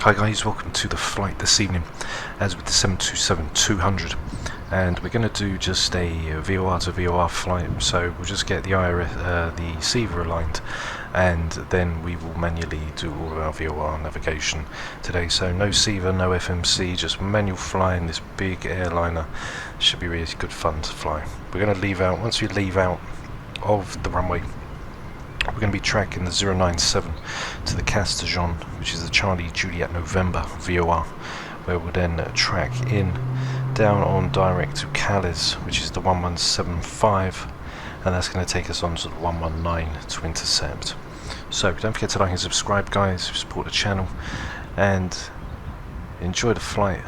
Hi guys, welcome to the flight this evening as with the 727-200, and we're going to do just a VOR to VOR flight. So we'll just get the CIVA aligned, and then we will manually do all of our VOR navigation today. So no CIVA, no FMC, just manual flying this big airliner. Should be really good fun to fly. We're going to leave out, once we leave out of the runway, we're going to be tracking the 097 to the Castellón, which is the Charlie Juliet November VOR, where we'll then track in down on direct to Calais, which is the 1175, and that's going to take us on to the 119 to intercept. So don't forget to like and subscribe, guys, support the channel, and enjoy the flight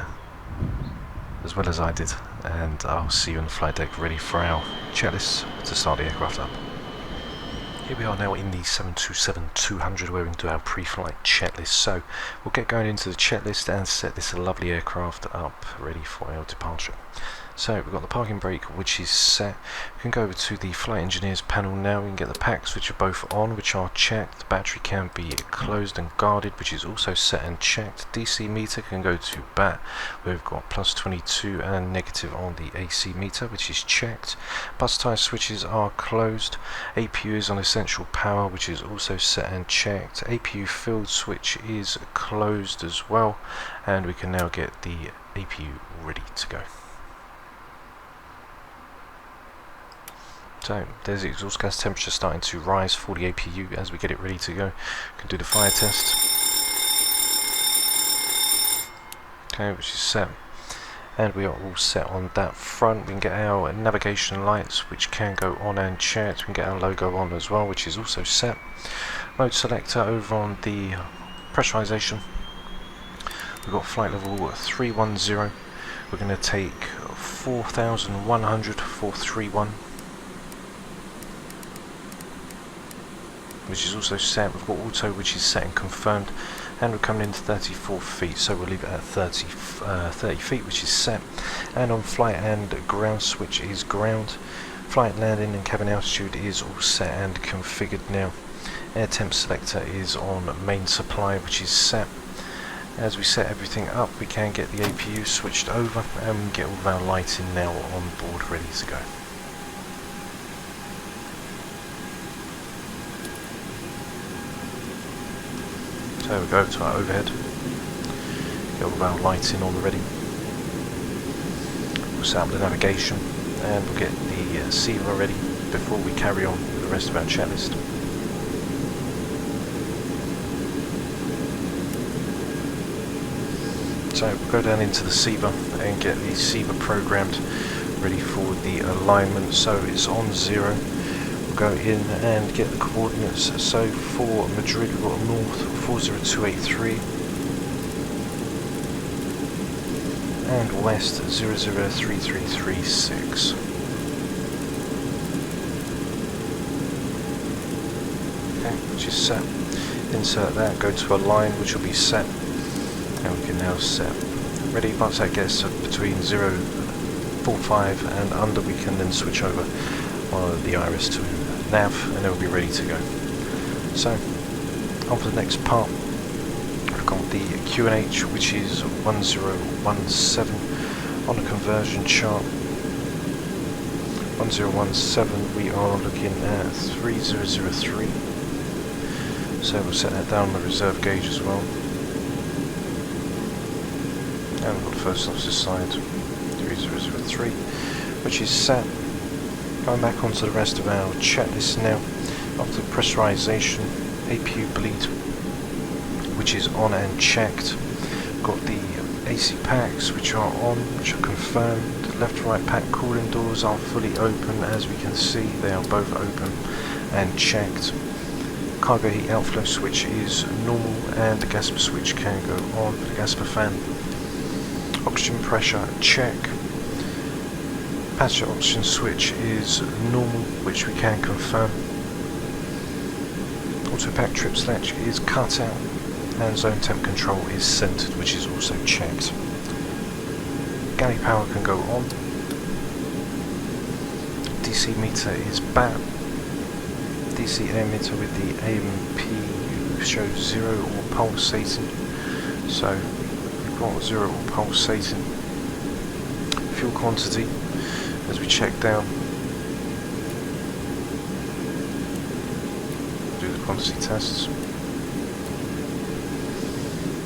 as well as I did, and I'll see you on the flight deck ready for our checklist to start the aircraft up. Here we are now in the 727-200, where we can do our pre-flight checklist. So we'll get going into the checklist and set this lovely aircraft up ready for our departure. So we've got the parking brake, which is set. We can go over to the flight engineers panel now. We can get the packs, which are both on, which are checked. The battery can be closed and guarded, which is also set and checked. DC meter can go to BAT, where we've got plus 22 and negative on the AC meter, which is checked. Bus tie switches are closed. APU is on essential power, which is also set and checked. APU field switch is closed as well, and we can now get the APU ready to go. So there's the exhaust gas temperature starting to rise for the APU as we get it ready to go. We can do the fire test. Okay, which is set. And we are all set on that front. We can get our navigation lights, which can go on and checked. We can get our logo on as well, which is also set. Mode selector over on the pressurization. We've got flight level 310. We're going to take 4,100, 431. Which is also set. We've got auto, which is set and confirmed, and we're coming into 34 feet, so we'll leave it at 30 feet, which is set. And on flight and ground switch is ground. Flight landing and cabin altitude is all set and configured now. Air temp selector is on main supply, which is set. As we set everything up, we can get the APU switched over, and we can get all of our lighting now on board ready to go. So we go over to our overhead, get all of our lighting on already. We'll set up the navigation, and we'll get the CIVA ready before we carry on with the rest of our checklist. So we'll go down into the CIVA and get the CIVA programmed, ready for the alignment. So it's on 0. Go in and get the coordinates. So for Madrid we've got north 40283 and west 003336. Okay, which is set. Insert that, go to a line which will be set, and we can now set ready. Once that gets between 045 and under, we can then switch over the iris to nav, and it will be ready to go. So on for the next part, we've got the QNH, which is 1017 on the conversion chart. 1017, we are looking at 3003, so we'll set that down on the reserve gauge as well. And we've got the first officer side 3003, which is set. Going back onto the rest of our checklist now. After pressurization, APU bleed, which is on and checked. Got the AC packs, which are on, which are confirmed. Left to right pack cooling doors are fully open, as we can see they are both open and checked. Cargo heat outflow switch is normal, and the Gasper switch can go on for the Gasper fan. Oxygen pressure check. Passenger oxygen switch is normal, which we can confirm. Auto pack trip select is cut out, and zone temp control is centered, which is also checked. Galley power can go on. DC meter is BAT. DC air meter with the AMP shows 0 or pulsating. So we've got 0 pulsating. Fuel quantity as we check down. Do the quantity tests.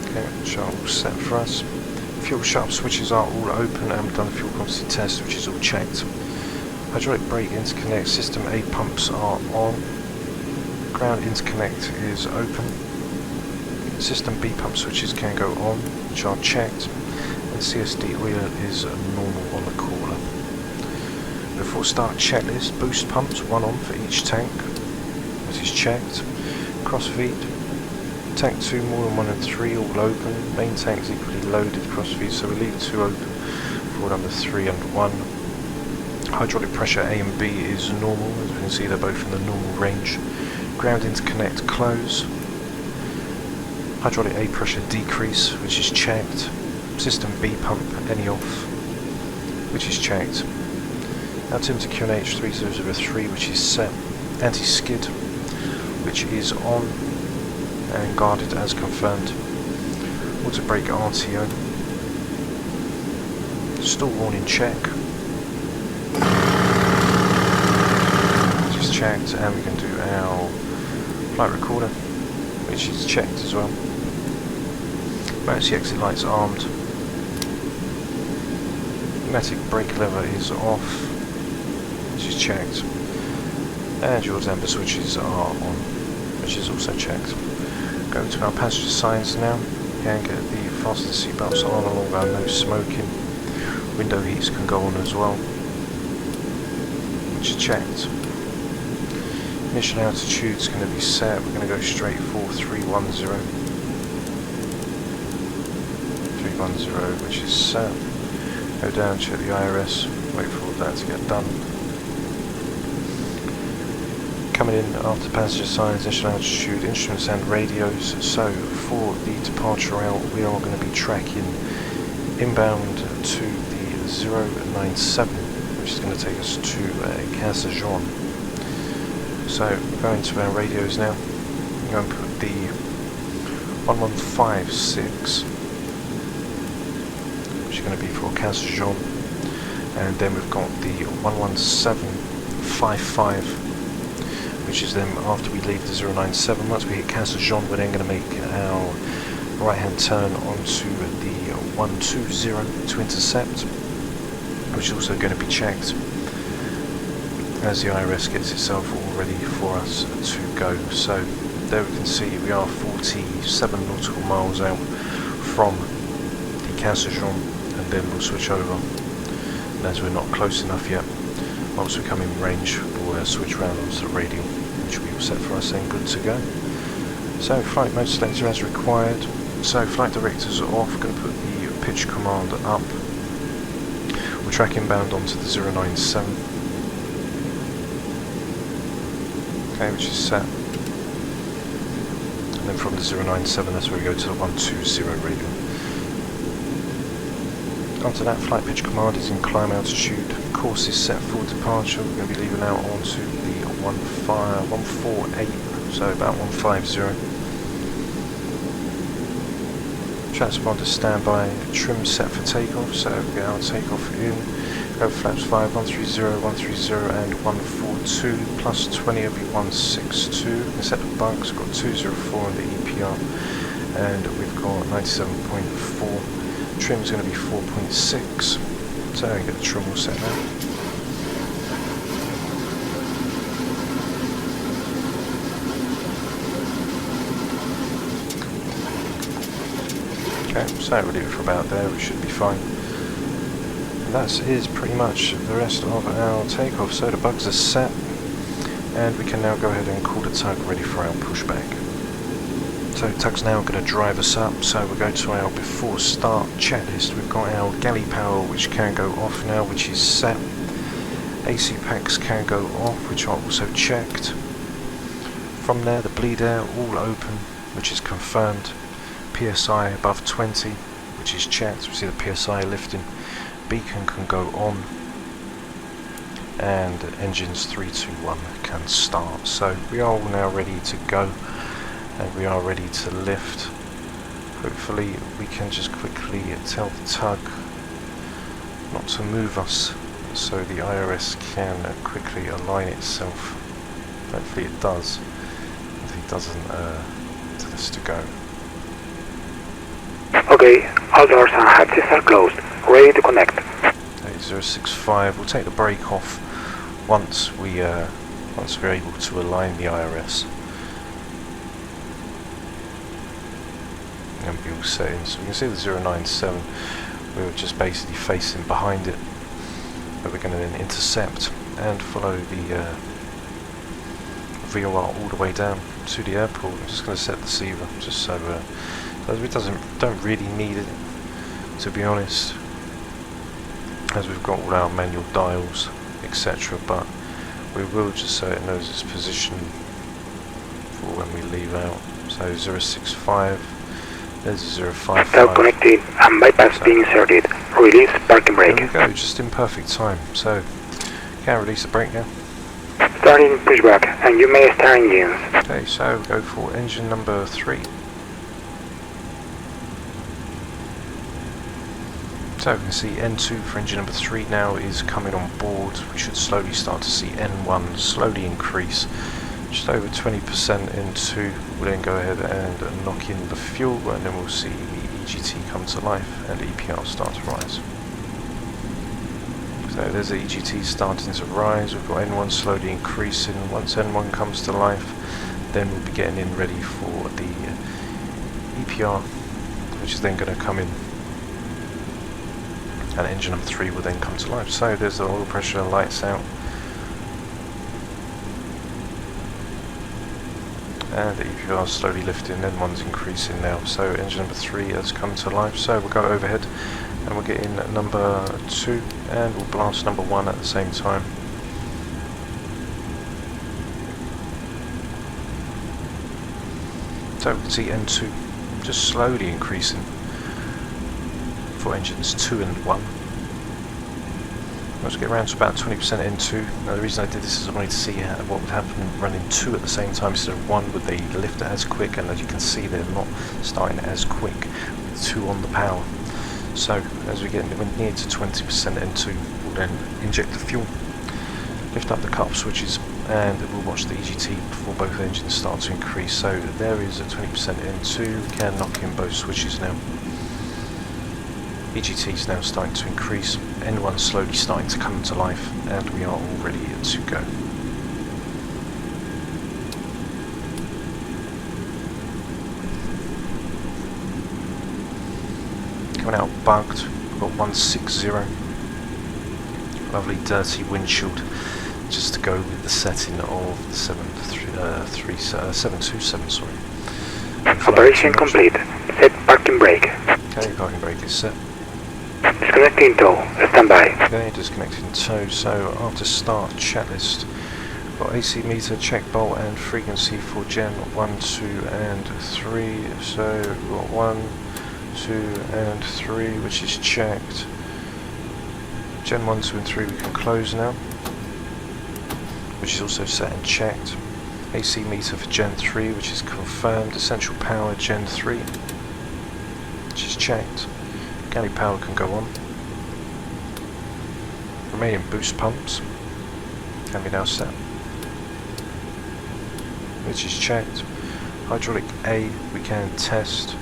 Okay, chart all set for us. Fuel sharp switches are all open, and we've done the fuel quantity test, which is all checked. Hydraulic brake interconnect, system A pumps are on. Ground interconnect is open. System B pump switches can go on, which are checked. And CSD oil is normal on the cooler. Before start checklist, boost pumps, 1 on for each tank, which is checked. Cross feed, tank 2 more than 1 and 3 all open. Main tank is equally loaded, cross feed, so we leave 2 open for number 3 and 1. Hydraulic pressure A and B is normal, as we can see they're both in the normal range. Ground interconnect close. Hydraulic A pressure decrease, which is checked. System B pump any off, which is checked. Altimeter QNH 3003, which is set. Anti-skid, which is on and guarded as confirmed. Auto brake RTO. Stall warning check, which is checked, and we can do our flight recorder, which is checked as well. Emergency exit lights armed. Pneumatic brake lever is off, which is checked. And your damper switches are on, which is also checked. Go to our passenger signs now. You can get the fasten seatbelts on along with our no smoking. Window heats can go on as well, which is checked. Initial altitude is going to be set. We're going to go straight for 310. 310, which is set. Go down, check the IRS, wait for that to get done. Coming in after passenger signs, initial altitude, instruments and radios. So for the departure route, we are going to be tracking inbound to the 097, which is going to take us to Casa Jean. So going to our radios now. I'm going to put the 1156, which is going to be for Casa Jean, and then we've got the 11755, which is then after we leave the 097. Once we hit Casa Jean, we're then going to make our right hand turn onto the 120 to intercept, which is also going to be checked as the IRS gets itself all ready for us to go. So there we can see we are 47 nautical miles out from the Casa Jean, and then we'll switch over, and as we're not close enough yet, once we come in range we'll switch round onto the radial, which will be all set for us and good to go. So flight mode selector as required. So flight directors are off. Going to put the pitch command up. We'll track inbound onto the 097. Okay, which is set. And then from the 097, that's where we go to the 120 radial. After that, flight pitch command is in climb altitude. Course is set for departure. We're going to be leaving out onto the 148, so about 150. Transponder standby, trim set for takeoff, so we get our takeoff in. Go flaps 5, 130, 130 and 142, plus 20 will be 162. We set the bugs, we've got 204 on the EPR, and we've got 97.4. Trim is going to be 4.6, so we get the trim all set now. Okay, so we'll leave it for about there, we should be fine. That is pretty much the rest of our takeoff. So the bugs are set, and we can now go ahead and call the tug ready for our pushback. So the tug's now going to drive us up, so we'll go to our before start checklist. We've got our galley power, which can go off now, which is set. AC packs can go off, which are also checked. From there, the bleed air all open, which is confirmed. PSI above 20, which is checked. We see the PSI lifting. Beacon can go on, and engines 3, 2, 1 can start. So we are all now ready to go, and we are ready to lift. hopefully we can just quickly tell the tug not to move us, so the IRS can quickly align itself. Hopefully it does. If it doesn't, tell us to go. Okay, all doors and hatches are closed. Ready to connect. 8065. We'll take the brake off once we're able to align the IRS. And be all set in. So we can see the 097. We were just basically facing behind it, but we're going to then intercept and follow the VOR all the way down to the airport. I'm just going to set the CIVA just so we don't really need it, to be honest, as we've got all our manual dials, etc. But we will just so it knows its position for when we leave out. So 065. There's 055. Stop connected and bypass being inserted. Release parking brake. There we go, just in perfect time. So, can release the brake now. Starting pushback, and you may start engines. Okay, so go for engine number 3. So we can see N2 for engine number 3 now is coming on board. We should slowly start to see N1 slowly increase. Just over 20% N2. We'll then go ahead and knock in the fuel, and then we'll see the EGT come to life and EPR start to rise. So there's the EGT starting to rise. We've got N1 slowly increasing. Once N1 comes to life, then we'll be getting in ready for the EPR, which is then going to come in, and engine number 3 will then come to life. So there's the oil pressure, lights out, and the EPR is slowly lifting, N1's increasing now. So engine number 3 has come to life. So we'll go overhead and we'll get in number 2 and we'll blast number 1 at the same time. So we can see N2 just slowly increasing for engines 2 and 1. Let's get around to about 20% N2. Now the reason I did this is I wanted to see what would happen running 2 at the same time instead of 1. Would they lift it as quick? And as you can see, they're not starting as quick with 2 on the power. So as we get near to 20% N2, we'll then inject the fuel, lift up the cut-off switches, and we'll watch the EGT before both engines start to increase. So there is a 20% N2. We can knock in both switches now. EGT is now starting to increase, N1 slowly starting to come to life, and we are all ready to go. Coming out bugged, we've got 160, lovely dirty windshield, just to go with the setting of the 727, sorry. Operation complete. Set parking brake. Okay, parking brake is set. Disconnecting tow. Stand by. Okay, disconnecting tow. So after start checklist, got AC meter, check bolt and frequency for Gen 1, 2 and 3. So we've got 1, 2 and 3, which is checked. Gen 1, 2 and 3 we can close now, which is also set and checked. AC meter for Gen 3, which is confirmed. Essential power Gen 3, which is checked. Galley power can go on. Remaining boost pumps can be now set, which is checked. Hydraulic A we can test.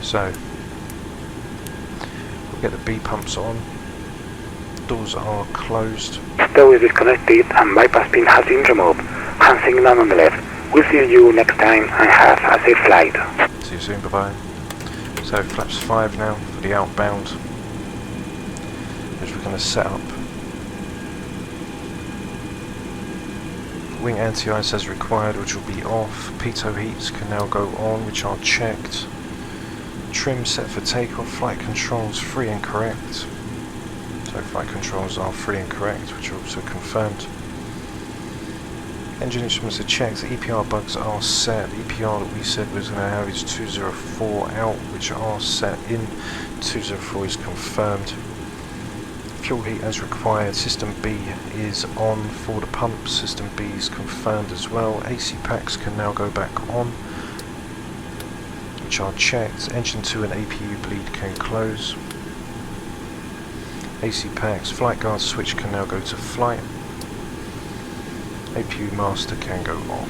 So we'll get the B pumps on. Doors are closed. Tow is disconnected and bypass pin has been removed. Hand signal on the left. We'll see you next time and have a safe flight. See you soon, bye bye. So flaps 5 now for the outbound, which we're going to set up. Wing anti-ice as required, which will be off. Pitot heats can now go on, which are checked. Trim set for takeoff. Flight controls free and correct. So flight controls are free and correct, which are also confirmed. Engine instruments are checked, the EPR bugs are set. The EPR that we said was going to have is 204 out, which are set in. 204 is confirmed. Fuel heat as required. System B is on for the pump. System B is confirmed as well. AC packs can now go back on, which are checked. Engine 2 and APU bleed can close. AC packs, flight guard switch can now go to flight. APU master can go off.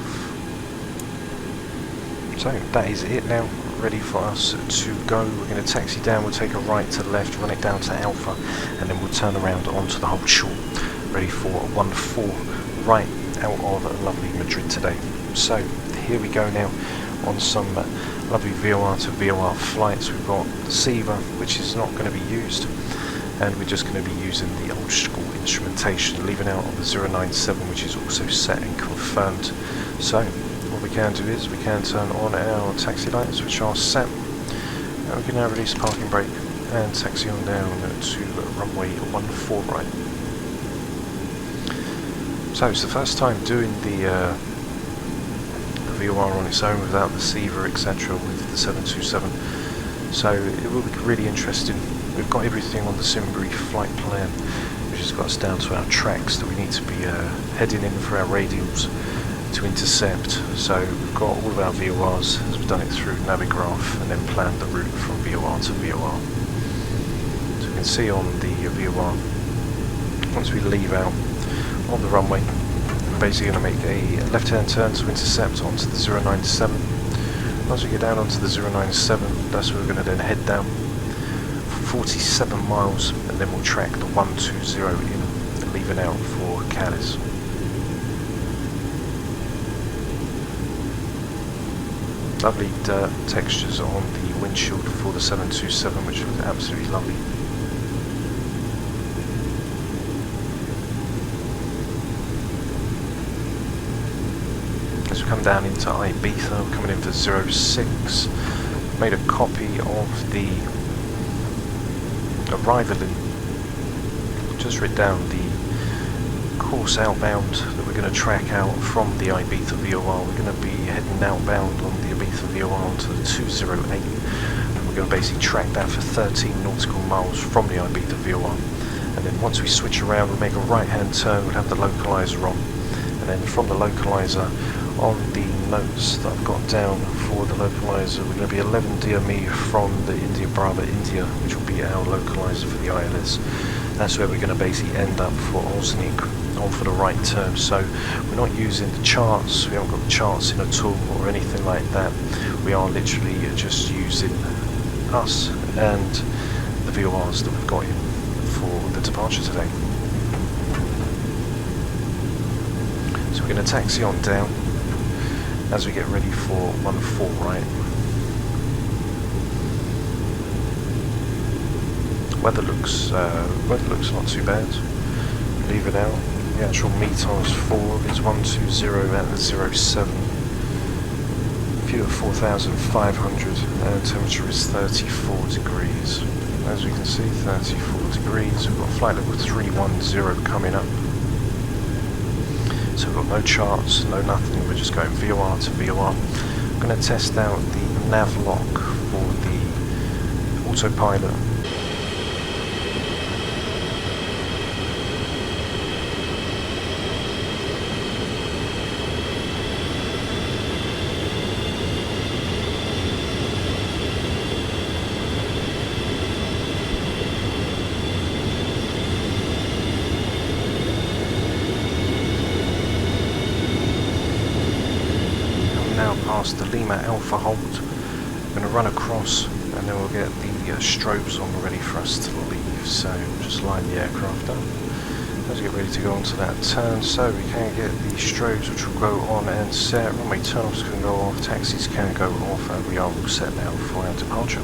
So that is it now, ready for us to go. We're going to taxi down, we'll take a right to left, run it down to Alpha, and then we'll turn around onto the whole shore, ready for 1-4 right out of lovely Madrid today. So here we go now on some lovely VOR to VOR flights. We've got the CIVA, which is not going to be used, and we're just going to be using the old school instrumentation, leaving out on the 097, which is also set and confirmed. So what we can do is we can turn on our taxi lights, which are set, and we can now release parking brake and taxi on down to runway 14 right. So it's the first time doing the VOR on its own without the CIVA etc. with the 727, so it will be really interesting. We've got everything on the Simbury flight plan, which has got us down to our tracks that we need to be heading in for our radials to intercept. So we've got all of our VORs as we've done it through Navigraph and then planned the route from VOR to VOR. So you can see on the VOR, once we leave out on the runway, we're basically going to make a left-hand turn to intercept onto the 097. Once we get down onto the 097, that's where we're going to then head down for 47 miles, and then we'll track the 120 in, leaving out for Cadiz. Lovely dirt textures on the windshield for the 727, which looks absolutely lovely. As we come down into Ibiza, we're coming in for 06. Made a copy of the arrival in, just written down the course outbound that we're going to track out from the Ibiza VOR. We're going to be heading outbound on the Ibiza VOR onto the 208, and we're going to basically track that for 13 nautical miles from the Ibiza VOR. And then once we switch around, we'll make a right hand turn, we'll have the localizer on, and then from the localizer, on the notes that I've got down for the localizer, we're going to be 11 DME from the India Bravo India, which will be our localizer for the ILS. That's where we're going to basically end up for Osnik on for the right turn. So we're not using the charts, we haven't got the charts in at all or anything like that. We are literally just using us and the VORs that we've got in for the departure today. So we're going to taxi on down as we get ready for 14 right. Weather looks not too bad. Leave it out. The actual METARS 4 is 120 at the 07. View of 4,500 and temperature is 34 degrees. As we can see, 34 degrees. We've got flight level 310 coming up. So we've got no charts, no nothing, we're just going VOR to VOR. I'm going to test out the nav lock for the autopilot. Past the Lima Alpha hold, we're going to run across and then we'll get the strobes on ready for us to leave. So we'll just line the aircraft up as we get ready to go onto that turn, so we can get the strobes which will go on and set. Runway turn-offs can go off, taxis can go off, and we are all set now for our departure.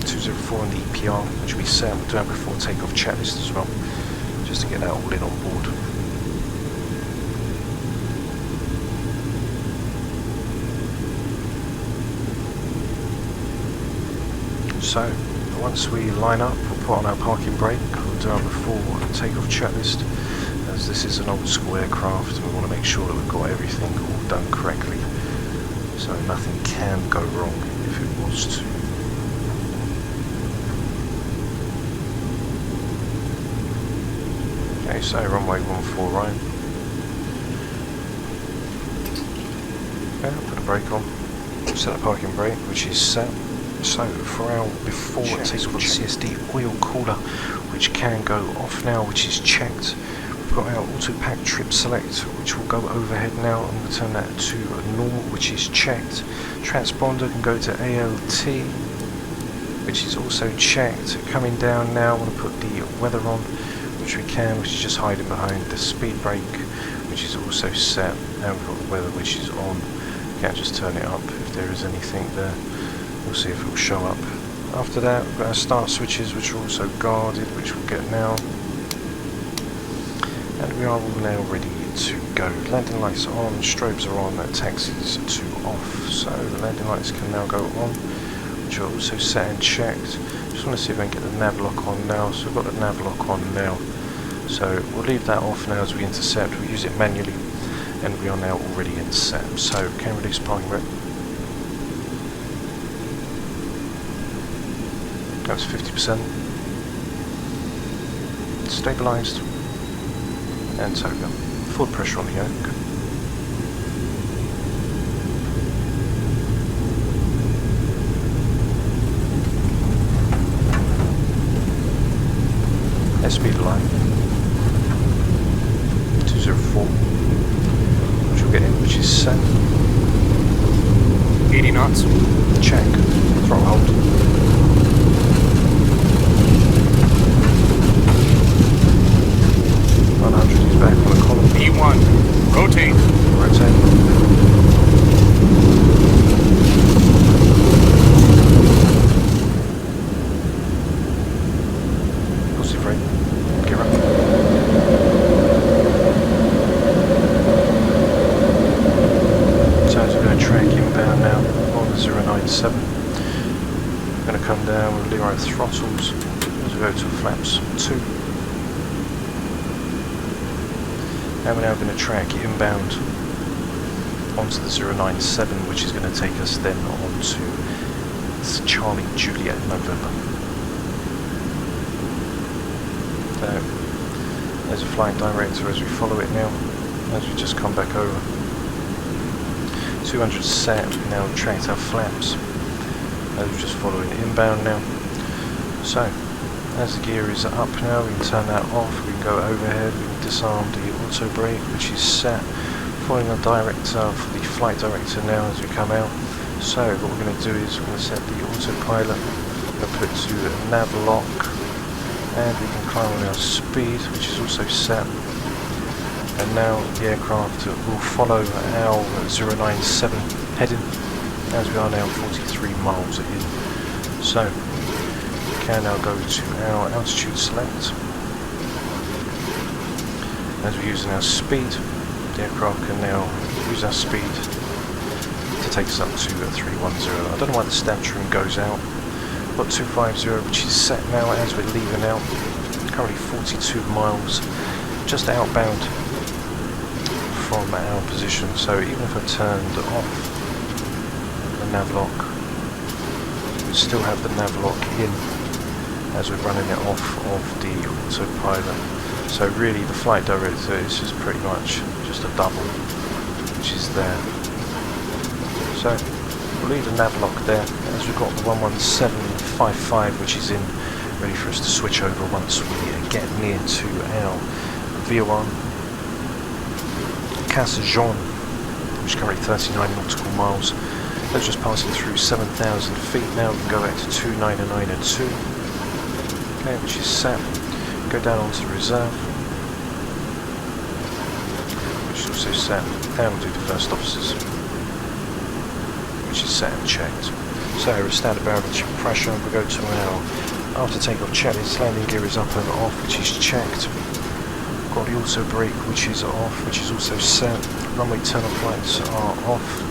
204 on the EPR, which will be set. We'll do that before takeoff checklist as well, just to get that all in on board. So once we line up, we'll put on our parking brake, we'll do our before takeoff checklist, as this is an old school aircraft and we want to make sure that we've got everything all done correctly, so nothing can go wrong if it was to. Okay, so runway 14 right. Okay, I'll put a brake on, set the parking brake, which is set. So for our before take, we've got the CSD oil cooler, which can go off now, which is checked. We've got our auto pack trip select, which will go overhead now. I'm going to turn that to normal, which is checked. Transponder can go to ALT, which is also checked. Coming down now, I want to put the weather on, which we can, which is just hiding behind the speed brake, which is also set. Now we've got the weather, which is on. You can just turn it up if there is anything there. We'll see if it will show up. After that, we've got our start switches, which are also guarded, which we'll get now. And we are all now ready to go. Landing lights are on, strobes are on, taxis to off. So the landing lights can now go on, which are also set and checked. Just want to see if I can get the nav lock on now. So we've got the nav lock on now. So we'll leave that off now as we intercept. We'll use it manually, and we are now already in set. So can release parking brake. That's 50%. Stabilised. And toga. Full pressure on the yoke. Speed line 204, which we'll get in, which is set. 80 knots. Check. Throttle hold. Is back on the column. E1. Rotate. Rotate. Positive rate. Gear up. So as we're going to track inbound now on the 097. We're going to come down with Leroy throttles as we go to flaps 2. And we're now going to track inbound onto the 097, which is going to take us then onto Charlie Juliet November. So, there's a flight director as we follow it now, as we just come back over. 200 set, we now tracked our flaps, as we're just following inbound now. So, as the gear is up now, we can turn that off, we can go overhead, we can disarm the auto brake, which is set. Following the director for the flight director now as we come out. So what we're going to do is we're going to set the autopilot, we're going to put to nav lock, and we can climb on our speed, which is also set. And now the aircraft will follow our 097 heading, as we are now 43 miles in. So we can now go to our altitude select. As we're using our speed, the aircraft can now use our speed to take us up to 310. I don't know why the stab trim goes out. Got 250, which is set now as we're leaving out. Currently 42 miles, just outbound from our position. So even if I turned off the nav lock, we still have the nav lock in as we're running it off of the autopilot. So really the flight director is just pretty much just a double, which is there. So we'll leave the nav lock there, as we've got the 11755, which is in, ready for us to switch over once we get near to our VOR Casa Jean, which is currently 39 nautical miles. That's just passing through 7,000 feet now. We can go back to 29902, okay, which is set. Go down onto the reserve, which is also set, and we'll do the first officers, which is set and checked. So we're standard barometric pressure, we'll go to our after takeoff checklist. Landing gear is up and off, which is checked. Got the auto brake, which is off, which is also set. Runway turn-off lights are off.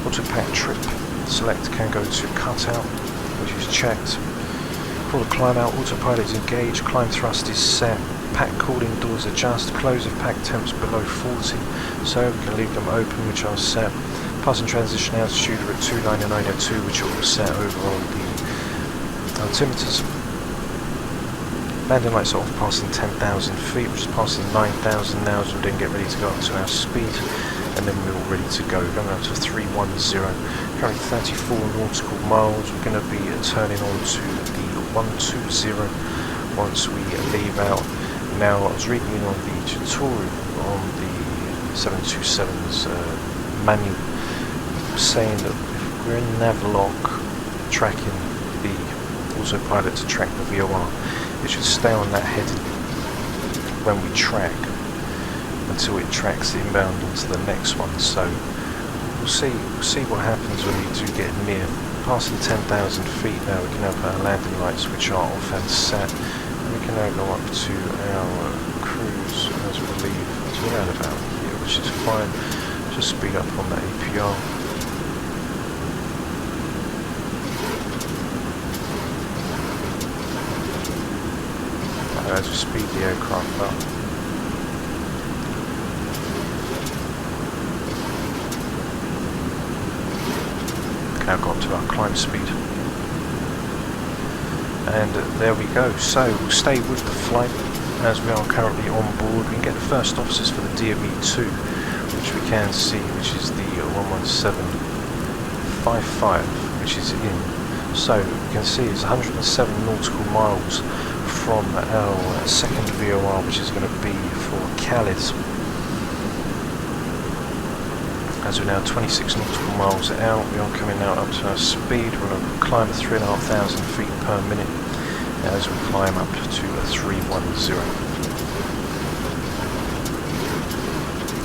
Auto pack trip select can go to cutout, which is checked. For the climb out, autopilot is engaged, climb thrust is set, pack cooling doors adjust, close of pack temps below 40, so we can leave them open, which are set. Pass and transition altitude are at 29902, which are all set over on the altimeters. Landing lights are off, passing 10,000 feet, which is passing 9,000 now, as we then get ready to go up to our speed. and then we're all ready to go. Going up to 310, currently 34 nautical miles. We're going to be turning on to the 120 once we leave out. Now, I was reading on the tutorial on the 727's manual, saying that if we're in navlock tracking the autopilot to track the VOR, it should stay on that heading when we track until it tracks the inbound onto the next one. So we'll see what happens when we do get near. Passing 10,000 feet now, we can have our landing lights which are off and set. We can now go up to our cruise as we leave. So we're around about here, which is fine. Just speed up on the APR. As we speed the aircraft up. Now got to our climb speed. And there we go. So we'll stay with the flight as we are currently on board. We can get the first officers for the DME2, which we can see, which is the 11755, which is in. So you can see it's 107 nautical miles from our second VOR, which is going to be for Calais. As we're now 26 nautical miles out, we are coming out up to our speed. We're going to climb at 3,500 feet per minute as we climb up to 310.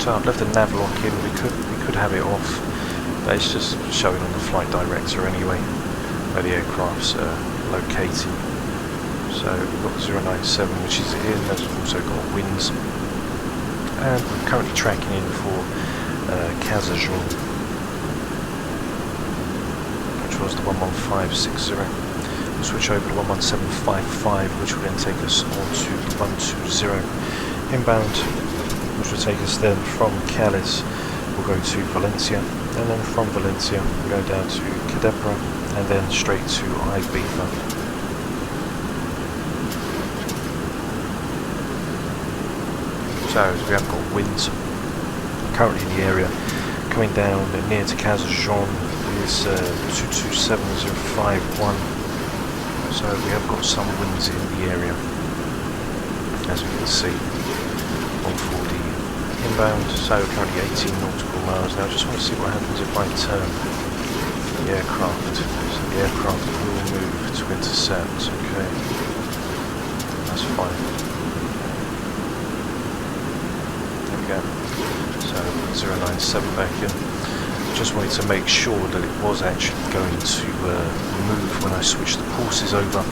So I've left the nav lock in. We could have it off, but it's just showing on the flight director anyway where the aircraft's located. So we've got 097, which is in. There's also got winds, and we're currently tracking in for Cazajon, which was the 11560. We'll switch over to 11755, which will then take us on to the 120 inbound, which will take us then from Calais. We'll go to Valencia, and then from Valencia we'll go down to Cadepra, and then straight to Ibiza. So we have got winds currently in the area. Coming down near to Cazajon is 227051. So we have got some winds in the area, as we can see, on 4D inbound. So currently 18 nautical miles now. Just want to see what happens if I turn the aircraft. So the aircraft will move to intercept. Okay, that's fine. So 097 back in. Just wanted to make sure that it was actually going to move when I switch the courses over.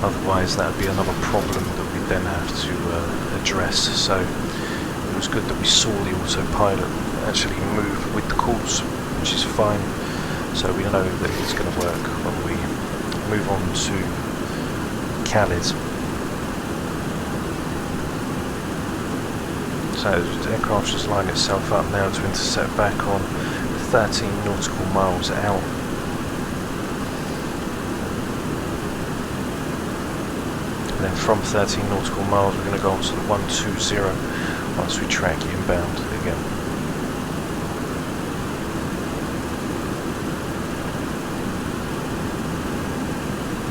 Otherwise that would be another problem that we'd then have to address. So it was good that we saw the autopilot actually move with the course, which is fine. So we know that it's going to work when we move on to Calais. So the aircraft just lined itself up now to intercept back on 13 nautical miles out. And then from 13 nautical miles we're going to go on to the 120 once we track inbound again.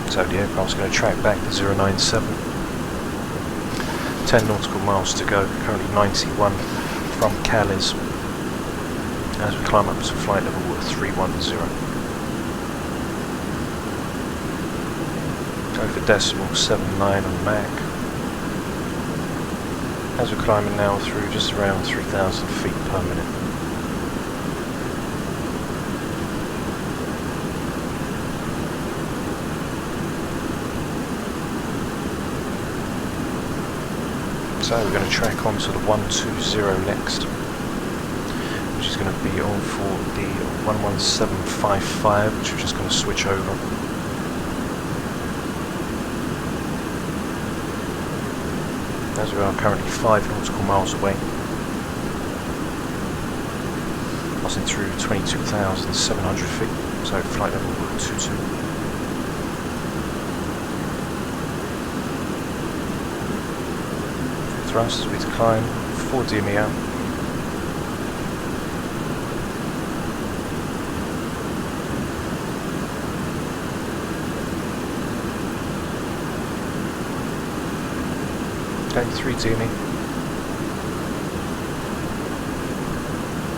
So the aircraft's going to track back to 097. 10 nautical miles to go, currently 91 from Calais, as we climb up to flight level 310. Go for decimal 79 on Mac, as we're climbing now through just around 3,000 feet per minute. So we're going to track onto the 120 next, which is going to be on for the 11755, which we're just going to switch over. As we are currently 5 nautical miles away, passing through 22,700 feet, so flight level 22. Thrust as we decline, 4 DME out. Okay, 3 DME.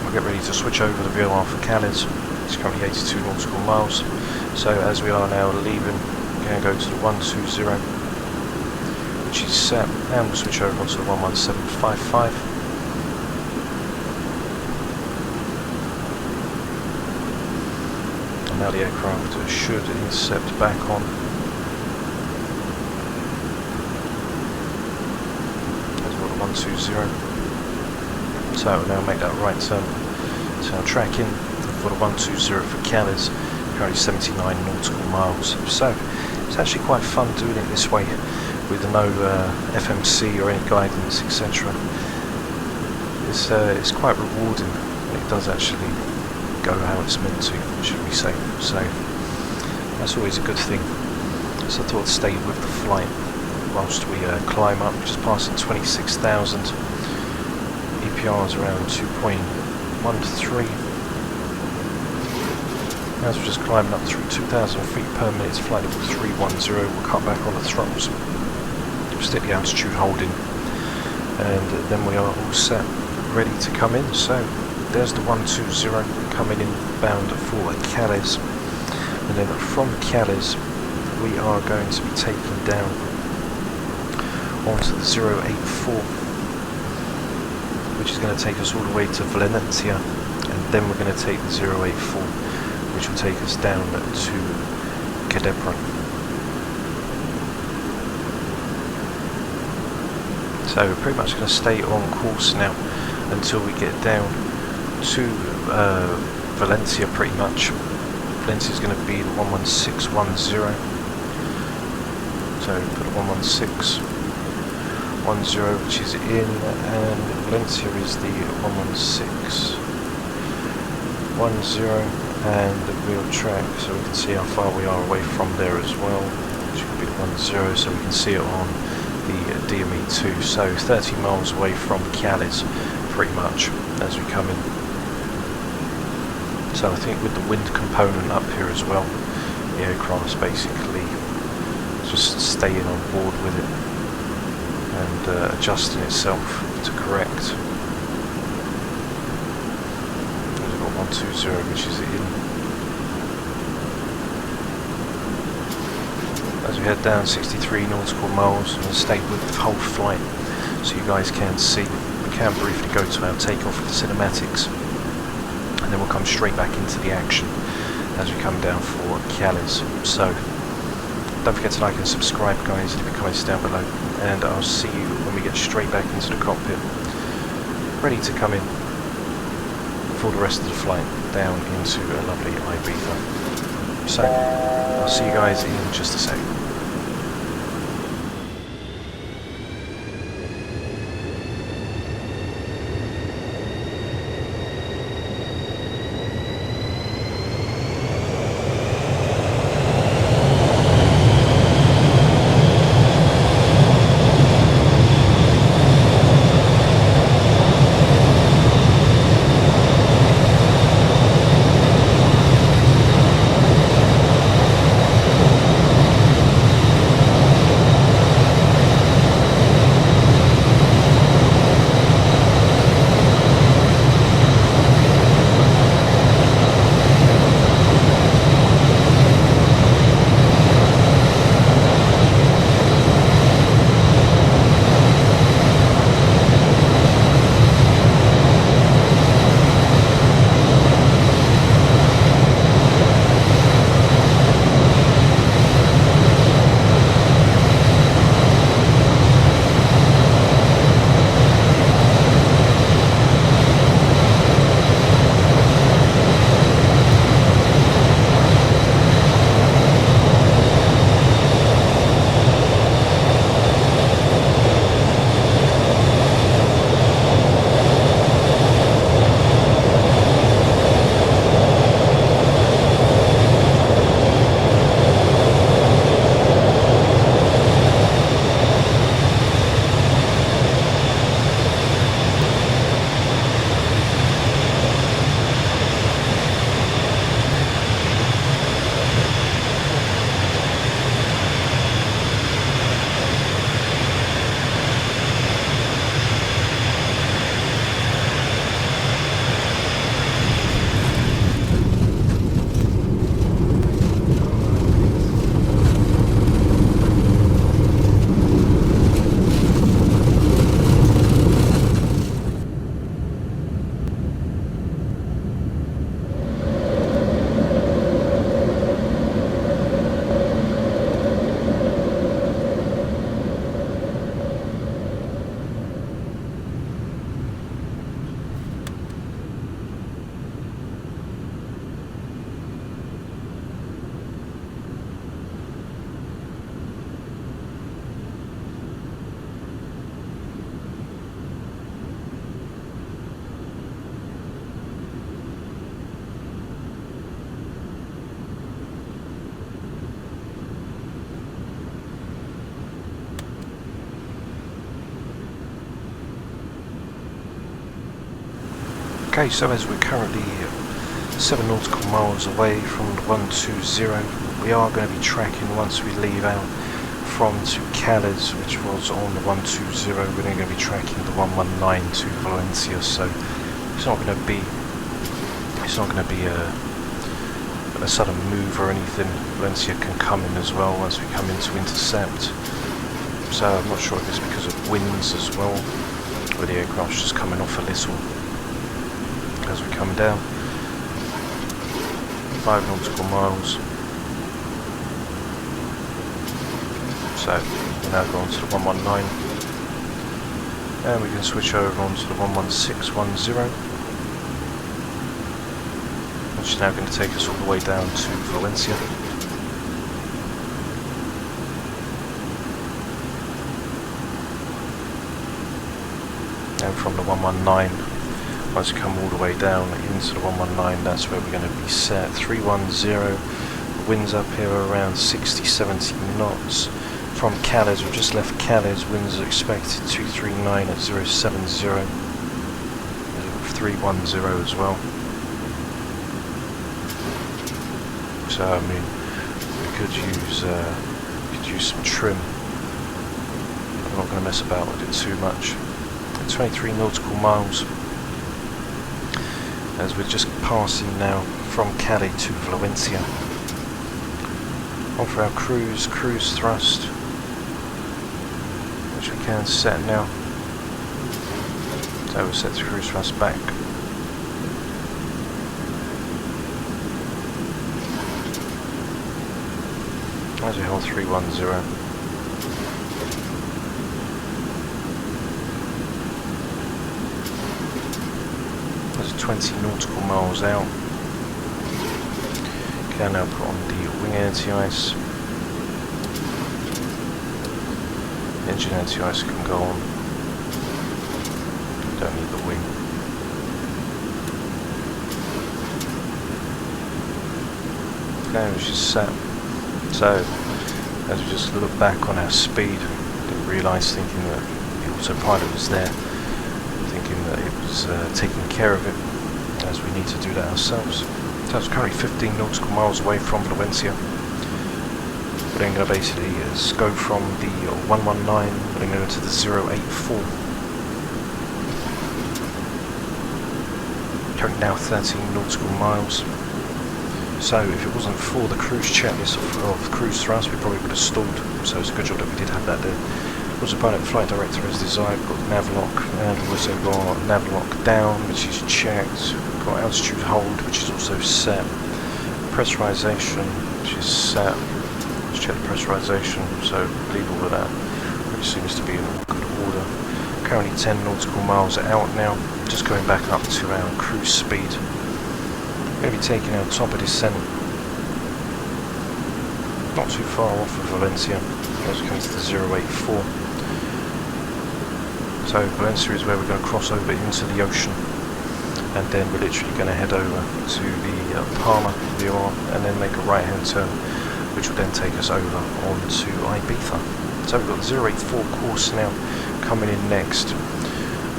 We'll get ready to switch over the VOR for Calais. It's currently 82 nautical miles. So as we are now leaving, we're going to go to the 120, which is set, and we'll switch over onto the 11755. And now the aircraft should intercept back on. There's what the 120. So we'll now make that right turn. So now tracking for the 120 for Calais, currently 79 nautical miles. So it's actually quite fun doing it this way with no FMC or any guidance, etc. It's quite rewarding when it does actually go how it's meant to, should we say. So that's always a good thing. So I thought I'd stay with the flight whilst we climb up, just passing 26,000. EPR is around 2.13. As we're just climbing up through 2,000 feet per minute, it's flight level 310. We'll cut back on the throttles, stick the altitude holding, and then we are all set, ready to come in. So there's the 120 coming in bound for Calais, and then from Calais we are going to be taking down onto the 084, which is going to take us all the way to Valencia, and then we're going to take the 084, which will take us down to Cadepron. So we're pretty much going to stay on course now until we get down to Valencia pretty much. Valencia is going to be the 11610. So put the 11610, which is in, and Valencia is the 11610. And we'll track so we can see how far we are away from there as well, which will be the 10, so we can see it on the DME2. So 30 miles away from Calais pretty much as we come in. So I think with the wind component up here as well, the aircraft's basically just staying on board with it and adjusting itself to correct. 120, which is in. As we head down 63 nautical miles, and stay with the whole flight so you guys can see. We can briefly go to our takeoff with the cinematics, and then we'll come straight back into the action as we come down for Calais. So don't forget to like and subscribe, guys, leave your comments down below, and I'll see you when we get straight back into the cockpit, ready to come in for the rest of the flight down into a lovely Ibiza. So I'll see you guys in just a sec. Okay, so as we're currently 7 nautical miles away from the 120, we are going to be tracking once we leave out from to Cadiz, which was on the 120. We're then going to be tracking the 119 to Valencia, so it's not going to be a sudden move or anything. Valencia can come in as well once we come in to intercept. So I'm not sure if it's because of winds as well, where the aircraft's just coming off a little as we come down. 5 nautical miles. So we're now going to the 119, and we can switch over onto the 11610, which is now going to take us all the way down to Valencia. And from the 119, once you come all the way down into the 119, that's where we're going to be set. 310, the winds up here are around 60-70 knots. From Cadiz, we've just left Cadiz, winds are expected 239 at 070, 310 as well. So I mean, we could use some trim. I'm not going to mess about with it too much. 23 nautical miles, as we're just passing now from Cali to Valencia. On for our cruise thrust, which we can set now. So we'll set the cruise thrust back. As we hold 310. That's 20 nautical miles out. Can now put on the wing anti-ice. Engine anti-ice can go on. Don't need the wing. Okay, which is set. So, as we just look back on our speed, didn't realise, thinking that the autopilot was there, thinking that it was taking care of it, as we need to do that ourselves. So it's currently 15 nautical miles away from Valencia. We're then going to basically go from the 119, we're then going to go to the 084. Currently now 13 nautical miles. So if it wasn't for the cruise checklist of cruise thrust, we probably would have stalled. So it's a good job that we did have that there. Autopilot flight director as desired, we've got nav lock, and we've also got nav lock down, which is checked. We've got altitude hold, which is also set. Pressurization, which is set. Let's check the pressurization, so I believe all of that really seems to be in good order. Currently 10 nautical miles out now, just going back up to our cruise speed. We're going to be taking our top of descent, not too far off of Valencia, as we come to the 084. So Valencia is where we're going to cross over into the ocean, and then we're literally going to head over to the Palma VOR and then make a right hand turn, which will then take us over onto Ibiza. So we've got the 084 course now coming in next,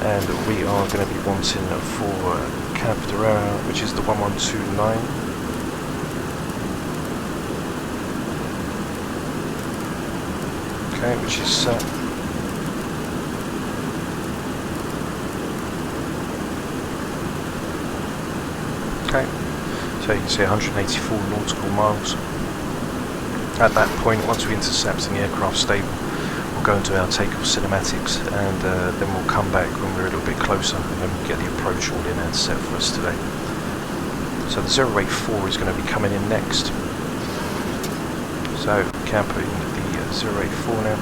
and we are going to be wanting for CaptainInfinite, which is the 1129. Okay, which is set. Okay, so you can see 184 nautical miles. At that point, once we intercept and the aircraft stable, we'll go into our takeoff cinematics, and then we'll come back when we're a little bit closer, and then we'll get the approach all in and set for us today. So the 084 is going to be coming in next. So we can put in the 084 now,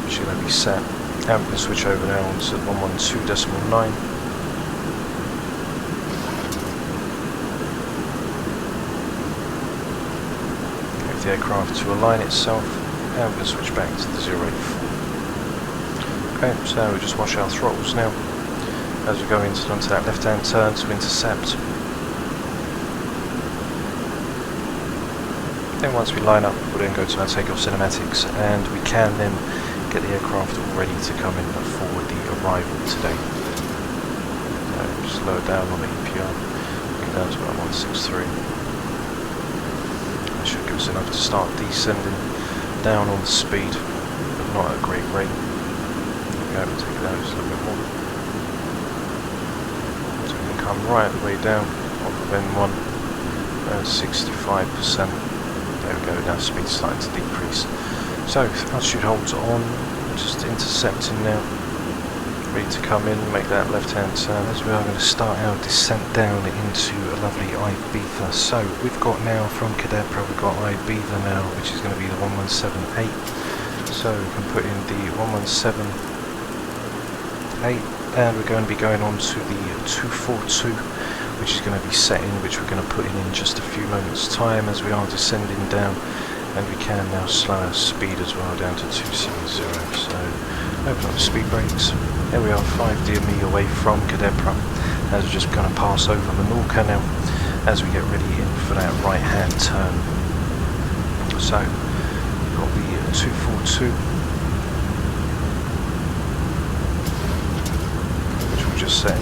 which is going to be set. And we can switch over now onto 112.9. Get the aircraft to align itself, and we can switch back to the 084. Okay, so we just wash our throttles now as we go onto that left-hand turn to intercept. Then once we line up, we'll then go to our takeoff cinematics, and we can then get the aircraft all ready to come in for the arrival today. Just lower down on the EPR, get down to about 163. That should give us enough to start descending down on the speed, but not at a great rate. There we go, we'll take it down just a little bit more. So we can come right the way down off of N1, 65%. There we go, now speed's starting to decrease. So altitude holds on, just intercepting now. Ready to come in, make that left-hand turn, as we are going to start our descent down into a lovely Ibiza. So we've got now from Cadepra, we've got Ibiza now, which is going to be the 1178. So we can put in the 1178, and we're going to be going on to the 242, which is going to be set in, which we're going to put in just a few moments time as we are descending down. And we can now slow our speed as well down to 270. So open up the speed brakes. There we are, 5 DME away from Cadepra, as we're just going to pass over Menorca now as we get ready in for that right hand turn. So we've got the 242, which we'll just set in.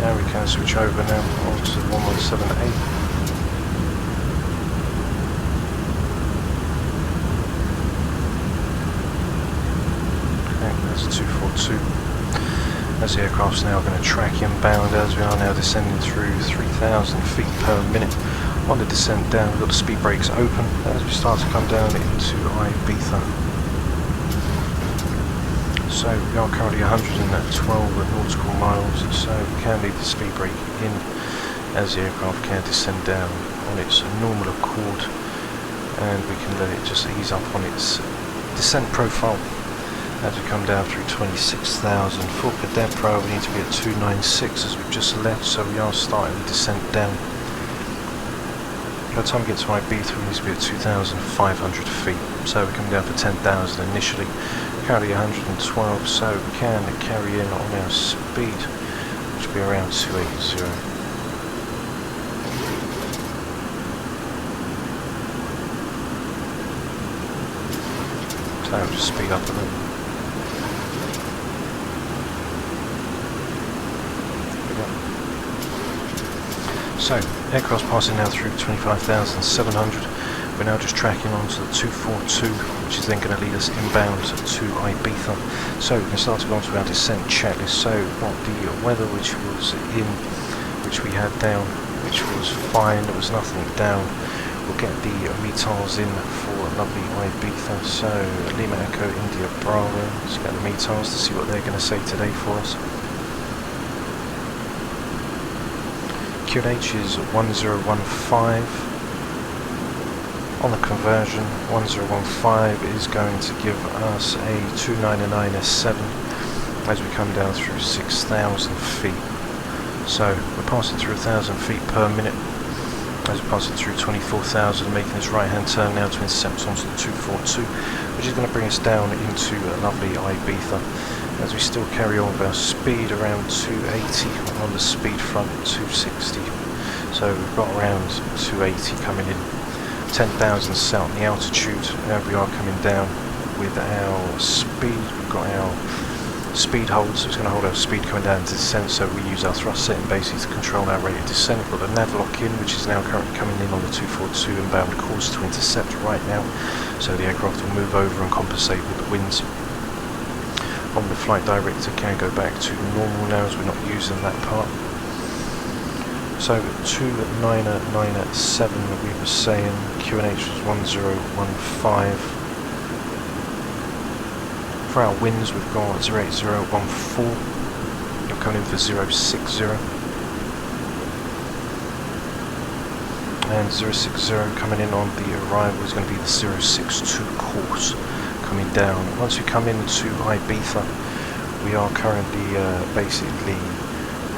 Now we can switch over now onto the 1178. That's 242. As the aircraft's now going to track inbound, as we are now descending through 3,000 feet per minute. On the descent down, we've got the speed brakes open as we start to come down into Ibiza. So we are currently 112 nautical miles, so we can leave the speed brake in as the aircraft can descend down on its normal accord, and we can let it just ease up on its descent profile. As we come down through 26,000 for Cadepra, we need to be at 296 as we've just left, so we are starting the descent down. By the time we get to Ibiza, we need to be at 2,500 feet, so we're coming down for 10,000 initially, currently 112, so we can carry in on our speed, which will be around 280. So we'll just speed up a little. So, aircraft's passing now through 25,700. We're now just tracking onto the 242, which is then going to lead us inbound to Ibiza. So, we can start to go onto our descent checklist. So, we've got the weather, which was in, which we had down, which was fine, there was nothing down. We'll get the METARs in for lovely Ibiza. So, Lima Echo India Bravo. Let's get the METARs to see what they're going to say today for us. QNH is 1015. On the conversion, 1015 is going to give us a 299S7 as we come down through 6,000 feet. So we're passing through 1,000 feet per minute as we're passing through 24,000, making this right hand turn now to intercept onto the 242, which is going to bring us down into a lovely Ibiza. As we still carry on with our speed around 280 on the speed front, 260. So we've got around 280 coming in, 10,000 south in the altitude, and we are coming down with our speed. We've got our speed hold, so it's going to hold our speed coming down to descent, so we use our thrust setting basically to control our rate of descent. We've got the nav lock in, which is now currently coming in on the 242 inbound course to intercept right now, so the aircraft will move over and compensate with the winds. On the flight director can go back to normal now as we're not using that part. So 299.7 we were saying, QNH was 1015. For our winds we've got 08014, you're coming in for 060. And 060 coming in on the arrival is going to be the 062 course. Coming down. Once we come into Ibiza, we are currently basically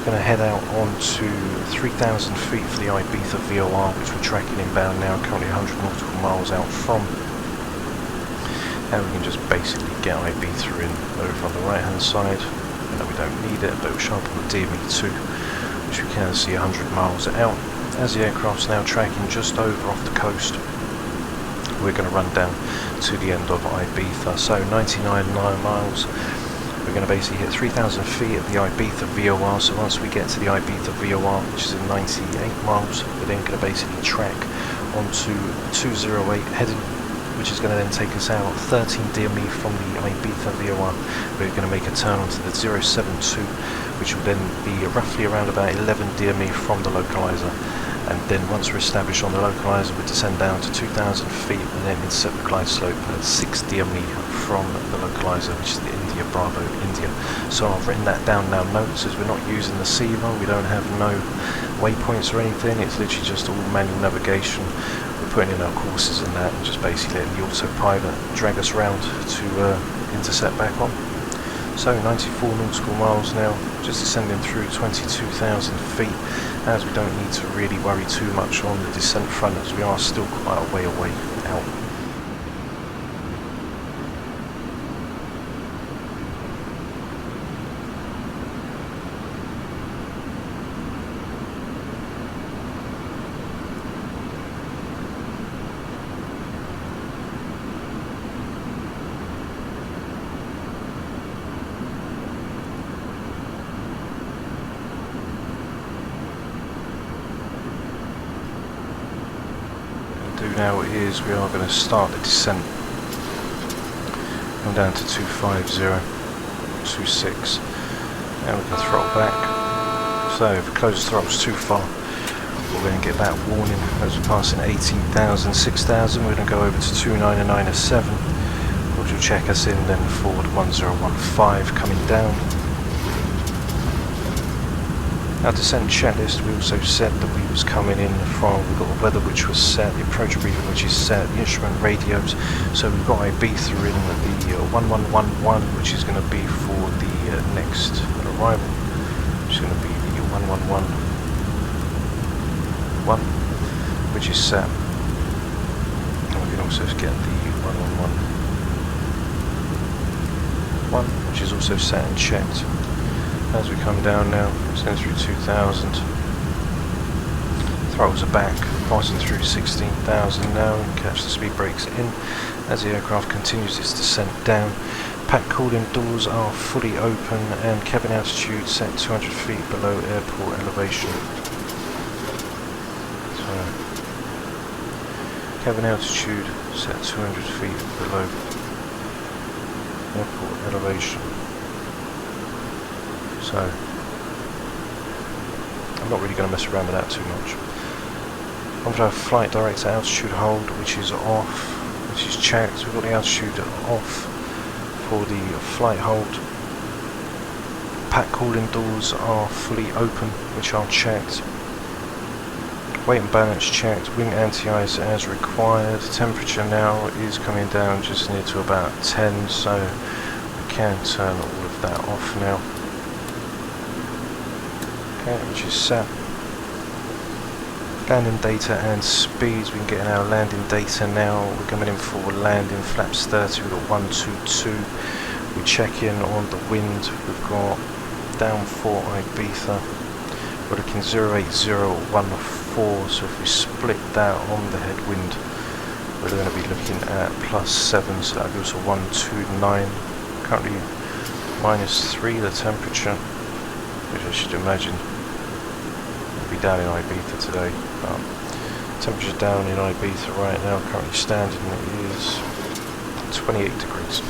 going to head out onto 3,000 feet for the Ibiza VOR, which we're tracking inbound now, currently 100 nautical miles out from. And we can just basically get Ibiza in over on the right hand side. I know we don't need it, but we'll show up on the DME2, which we can see 100 miles out. As the aircraft's now tracking just over off the coast, we're going to run down to the end of Ibiza. So 99 miles we're going to basically hit 3,000 feet at the Ibiza VOR. So once we get to the Ibiza VOR, which is at 98 miles, we're then going to basically track onto 208 heading, which is going to then take us out 13 DME from the Ibiza VOR. We're going to make a turn onto the 072, which will then be roughly around about 11 DME from the localizer. And then once we're established on the localizer, we descend down to 2,000 feet and then intercept the glide slope at 6 DME from the localizer, which is the India Bravo India. So I've written that down now. Notes as we're not using the CIVA, we don't have no waypoints or anything. It's literally just all manual navigation. We're putting in our courses and that, and just basically letting the autopilot drag us around to intercept back on. So 94 nautical miles now, just descending through 22,000 feet, as we don't need to really worry too much on the descent front, as we are still quite a way away out. Now is we are going to start the descent. Come down to 250, 26. Now we can throttle back. So if we close the throttles too far, we're going to get that warning as we're passing 18,000, 6,000. We're going to go over to 29907, which will check us in then forward 1015 coming down. Our descent checklist, we also said that we was coming in from, we've got the weather which was set, the approach briefing which is set, the instrument radios. So we've got Ibiza in the 1111, which is going to be for the next arrival, which is going to be the 1111, which is set. And we can also get the 1111, which is also set and checked. As we come down now, send through 2,000, throttles are back, passing through 16,000 now, and catch the speed brakes in as the aircraft continues its descent down. Pack cooling doors are fully open and cabin altitude set 200 feet below airport elevation. So, cabin altitude set 200 feet below airport elevation. So, I'm not really going to mess around with that too much. Onto our flight director altitude hold, which is off, which is checked. We've got the altitude off for the flight hold. Pack cooling doors are fully open, which are checked. Weight and balance checked. Wing anti-ice as required. Temperature now is coming down just near to about 10, so we can turn all of that off now. Okay, which is set. Landing data and speeds, we can get in our landing data now. We're coming in for landing, flaps 30, we've got 122. We check in on the wind, we've got down 4 Ibiza. We're looking 08014, so if we split that on the headwind, we're going to be looking at +7, so that gives us a 129. Currently -3 the temperature, which I should imagine will be down in Ibiza today. Temperature down in Ibiza right now, currently standing is 28 degrees.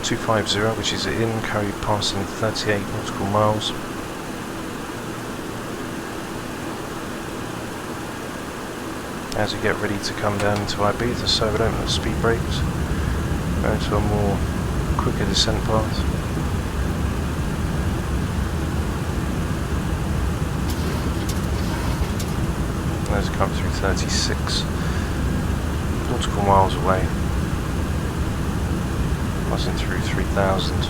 250, which is in, currently passing 38 nautical miles. As we get ready to come down into Ibiza, so we don't have speed brakes, go into a more quicker descent path. As we come through 36 nautical miles away, passing through 3,000,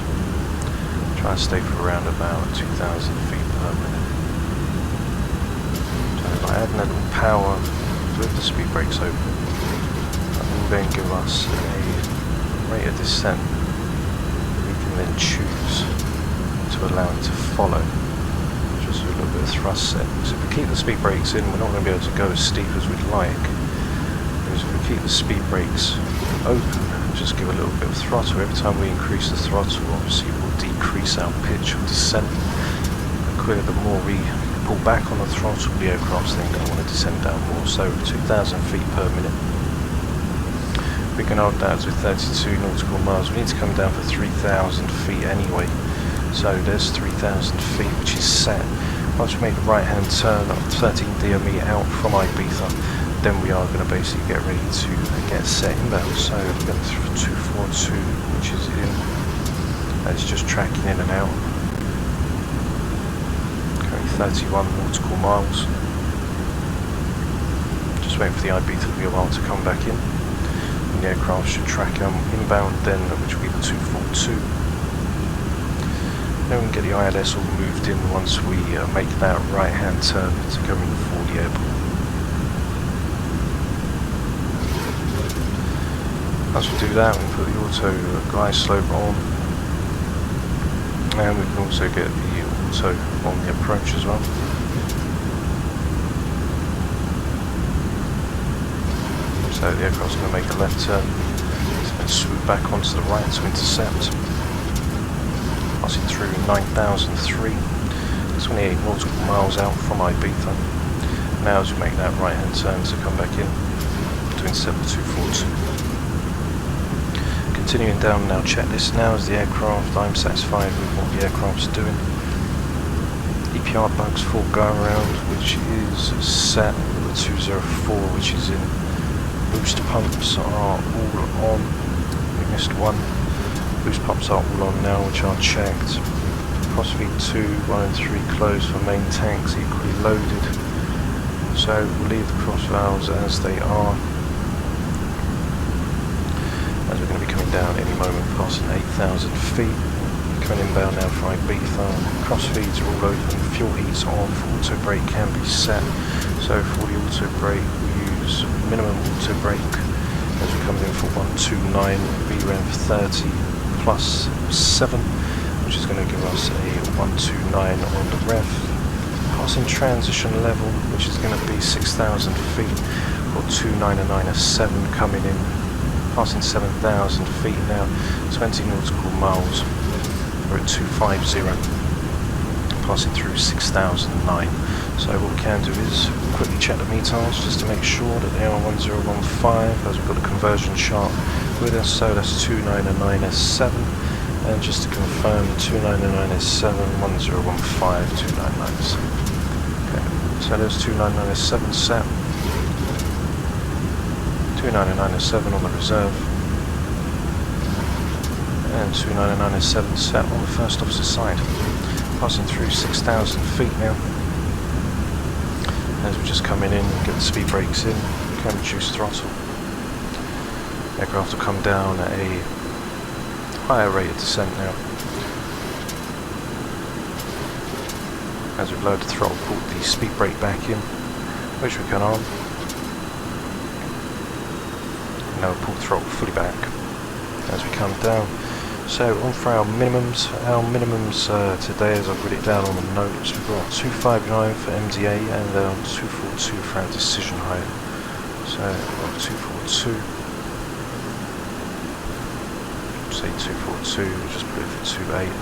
try and stay for around about 2,000 feet per minute. So by adding a little power with the speed brakes open, that will then give us a rate of descent we can then choose to allow it to follow. Just with a little bit of thrust set. So if we keep the speed brakes in, we're not going to be able to go as steep as we'd like. Because if we keep the speed brakes open, just give a little bit of throttle. Every time we increase the throttle, obviously we'll decrease our pitch of descent. The more we pull back on the throttle, the aircraft's then going to want to descend down more. So 2,000 feet per minute. We can hold that to 32 nautical miles. We need to come down for 3,000 feet anyway. So there's 3,000 feet, which is set. Once we make the right hand turn of 13 DME out from Ibiza, then we are going to basically get ready to get set inbound. So we're going to 242, which is in. That's just tracking in and out. Currently 31 nautical miles. Just waiting for the Ibiza VOR to come back in. And the aircraft should track inbound then, which will be the 242. Then we can get the ILS all moved in once we make that right hand turn to come in for the airport. Once we do that, we can put the auto glide slope on, and we can also get the auto on the approach as well. So the aircraft's going to make a left turn, it's going to swoop back onto the right to intercept. Passing through 9,003, 28 nautical miles out from Ibiza. Now as we make that right hand turn to come back in, between 7242. Continuing down our checklist now is the aircraft. I'm satisfied with what the aircraft's doing. EPR bugs full go around, which is set with the 204, which is in. Boost pumps are all on. We missed one. Boost pumps are all on now, which are checked. Crossfeed 2, 1 and 3 closed for main tanks, equally loaded. So we'll leave the cross valves as they are. As we're going to be coming down any moment, passing 8,000 feet. Coming inbound now for Ibiza. Crossfeeds are all open, fuel heats on, auto brake can be set. So for the auto brake, we use minimum auto brake as we're coming in for 129, VREV 30. Plus 7, which is going to give us a 129 on the rev. Passing transition level, which is going to be 6,000 feet for 299.7 coming in. Passing 7,000 feet now, 20 nautical miles. We're at 250. Passing through 6,009. So what we can do is quickly check the METARs just to make sure that they are 1015, as we've got the conversion chart with us. So that's 299S7, and just to confirm, 299S7, 1015, 299S7. Okay, so there's 299S7 set, 299S7 on the reserve, and 299S7 set on the first officer side. Passing through 6,000 feet now. As we're just coming in, get the speed brakes in, can reduce throttle. Aircraft will come down at a higher rate of descent now. As we've lowered the throttle, pulled the speed brake back in, which we can on. Now we'll pull the throttle fully back as we come down. So on for our minimums. Our minimums today, as I've put it down on the notes, we've got 259 for MDA and 242 for our decision height. So we've got 242. Say 242, we'll just put it for 28,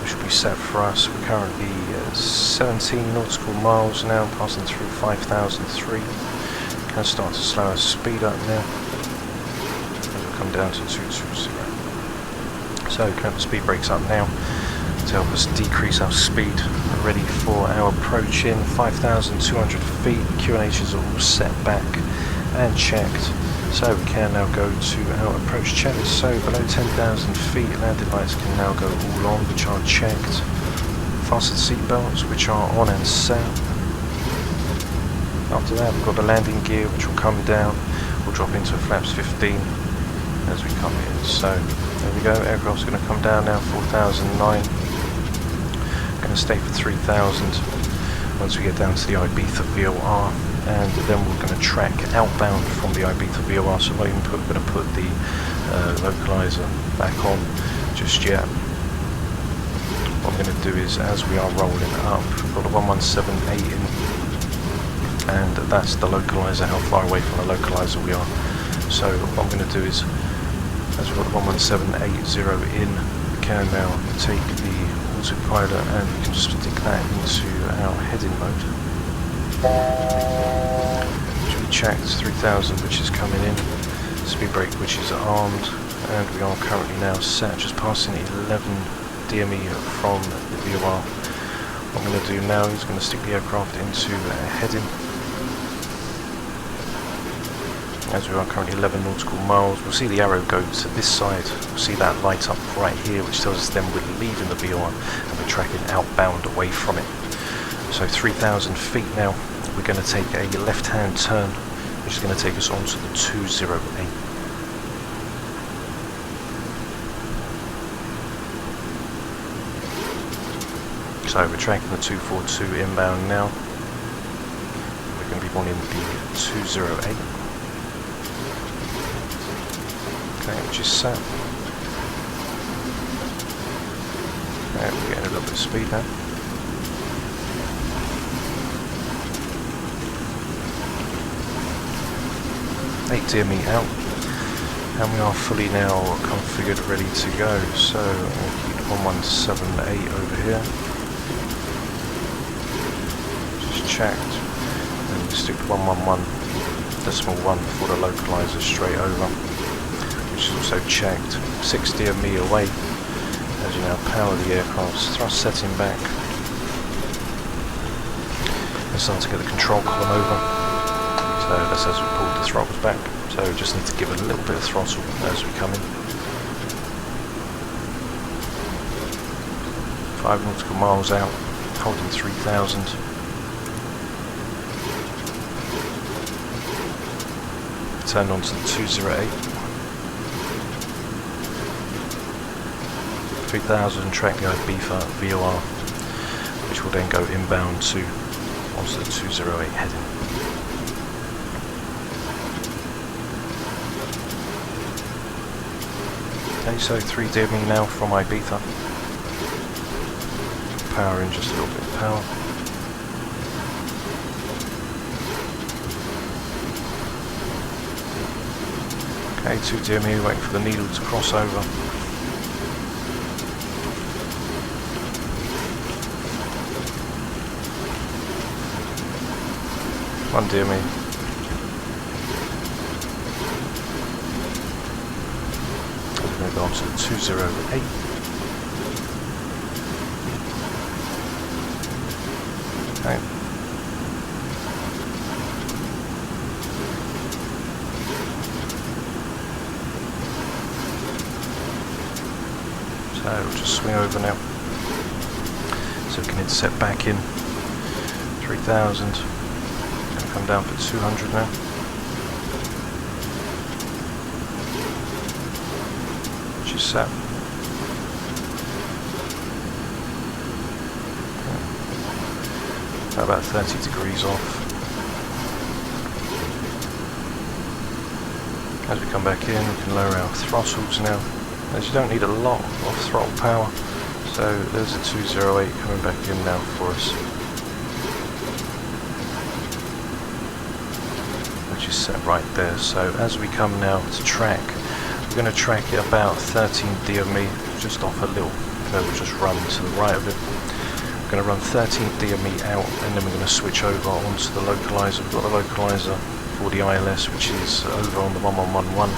which will be set for us. We're currently 17 nautical miles now, passing through 5,003. Can start to slow our speed up now. And we'll come down to 220. So current speed brakes up now to help us decrease our speed. We're ready for our approach in 5,200 feet. QNHs are all set back and checked. So we can now go to our approach checklist. So below 10,000 feet, landing lights can now go all on, which are checked. Fasten seat belts, which are on and set. After that, we've got the landing gear, which will come down. We'll drop into flaps 15 as we come in. So there we go. Aircraft's going to come down now, 4,009. Going to stay for 3,000 once we get down to the Ibiza VOR. And then we're going to track outbound from the Ibiza VOR, so I'm not even going to put the localizer back on just yet. What I'm going to do is, as we are rolling up, we've got the 1178 in, and that's the localizer, how far away from the localizer we are. So what I'm going to do is As we've got the 11780 in, we can now take the autopilot and we can just stick that into our heading mode. Which we checked, 3000 which is coming in, speed brake which is armed, and we are currently now set, just passing 11 DME from the VOR. What I'm going to do now is going to stick the aircraft into heading. As we are currently 11 nautical miles, we'll see the arrow go to this side, we'll see that light up right here, which tells us then we're leaving the VOR and we're tracking outbound away from it. So 3,000 feet now, we're going to take a left-hand turn, which is going to take us onto the 208. So we're tracking the 242 inbound now, we're going to be wanting the 208. Okay, which is set. And we're getting a little bit of speed now. DME out, and we are fully now configured, ready to go. So I'll keep 1178 over here. Just checked, and we stick 111.1 for the localizer straight over. Which is also checked, 6 DME away, as you now power the aircraft's thrust setting back. And start to get the control column over. So that's as we pulled the throttles back. So we just need to give a little bit of throttle as we come in. 5 nautical miles out, holding 3000. Turned onto the 208. 3000, track the Ibiza VOR, which will then go inbound to onto the 208 heading. Okay, so 3 DME now from Ibiza. Power in, just a little bit of power. Okay, 2 DME, waiting for the needle to cross over. 1 DME. We're going to go on to the 208. Okay. So we'll just swing over now. So we can intercept back in 3000. Come down for 200 now. Which is set. Okay. About 30 degrees off. As we come back in, we can lower our throttles now. As you don't need a lot of throttle power. So there's a 208 coming back in now for us. Which is set right there. So as we come now to track, we're going to track it about 13 DME, just off a little curve, we'll just run to the right of it. We're going to run 13 DME out, and then we're going to switch over onto the localizer. We've got the localizer for the ILS, which is over on the 1111.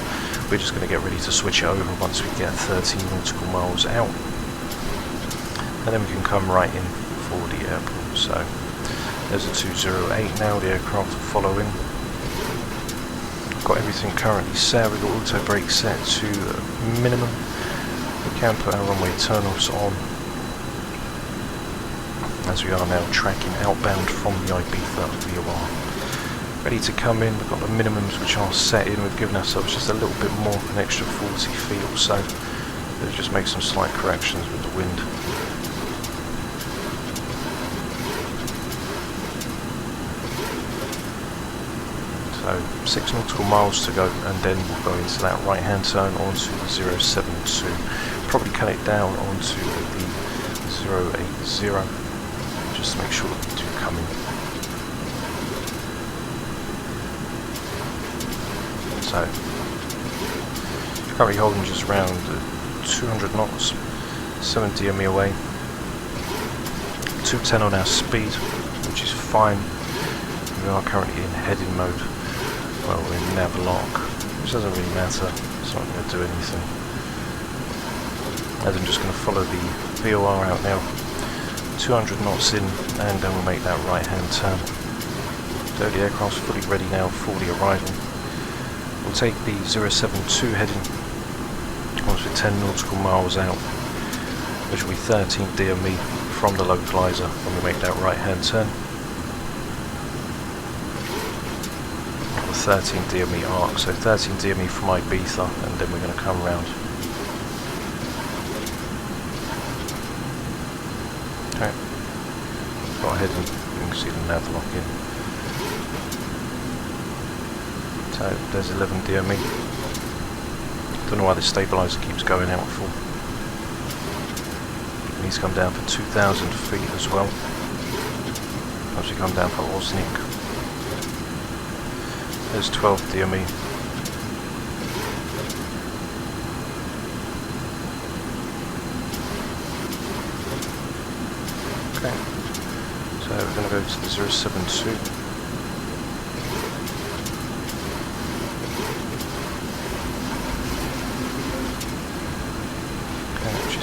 We're just going to get ready to switch it over once we get 13 nautical miles out. And then we can come right in for the airport. So there's a 208 now, the aircraft will follow in. Got everything currently set, we've got auto brake set to minimum. We can put our runway turn-offs on, as we are now tracking outbound from the Ibiza VOR. Ready to come in, we've got the minimums which are set in, we've given ourselves just a little bit more, an extra 40 feet or so. We'll just make some slight corrections with the wind. So 6 nautical miles to go, and then we'll go into that right hand turn onto the 072. Probably cut it down onto the 080, just to make sure that we do come in. So Currently holding just around 200 knots, 7 DME away, 210 on our speed, which is fine. We are currently in heading mode. Well, we're in nav lock, which doesn't really matter, it's not going to do anything. As I'm just going to follow the VOR out now, 200 knots in, and then we'll make that right hand turn. So the aircraft's fully ready now for the arrival. We'll take the 072 heading, once we're 10 nautical miles out, which will be 13 DME from the localizer when we make that right hand turn. The 13 DME arc, so 13 DME from Ibiza, and then we're going to come round. Okay, got a heading, you can see the nav lock in. So there's 11 DME. Don't know why the stabilizer keeps going out full. It needs to come down for 2,000 feet as well. Once we come down for Osnik. There's 12 DME. Okay. So we're going to go to the 072.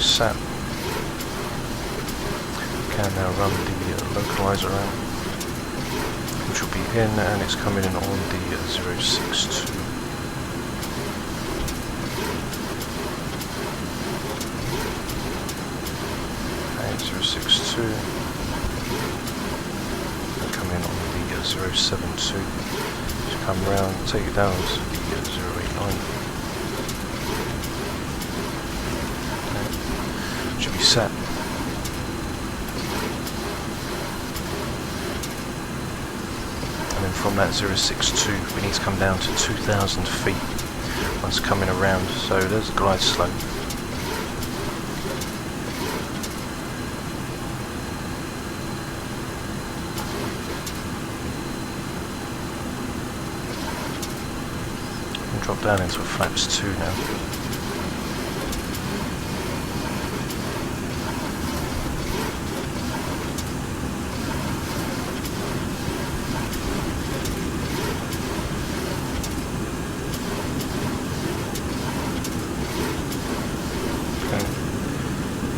Sat. We can now run the localizer out, which will be in, and it's coming in on the 062. Okay, 062. And come in on the 072. Just come round, take it down to the 089. Should be set. And then from that 062 we need to come down to 2,000 feet once coming around, so there's a glide slope. And drop down into a flaps 2 now.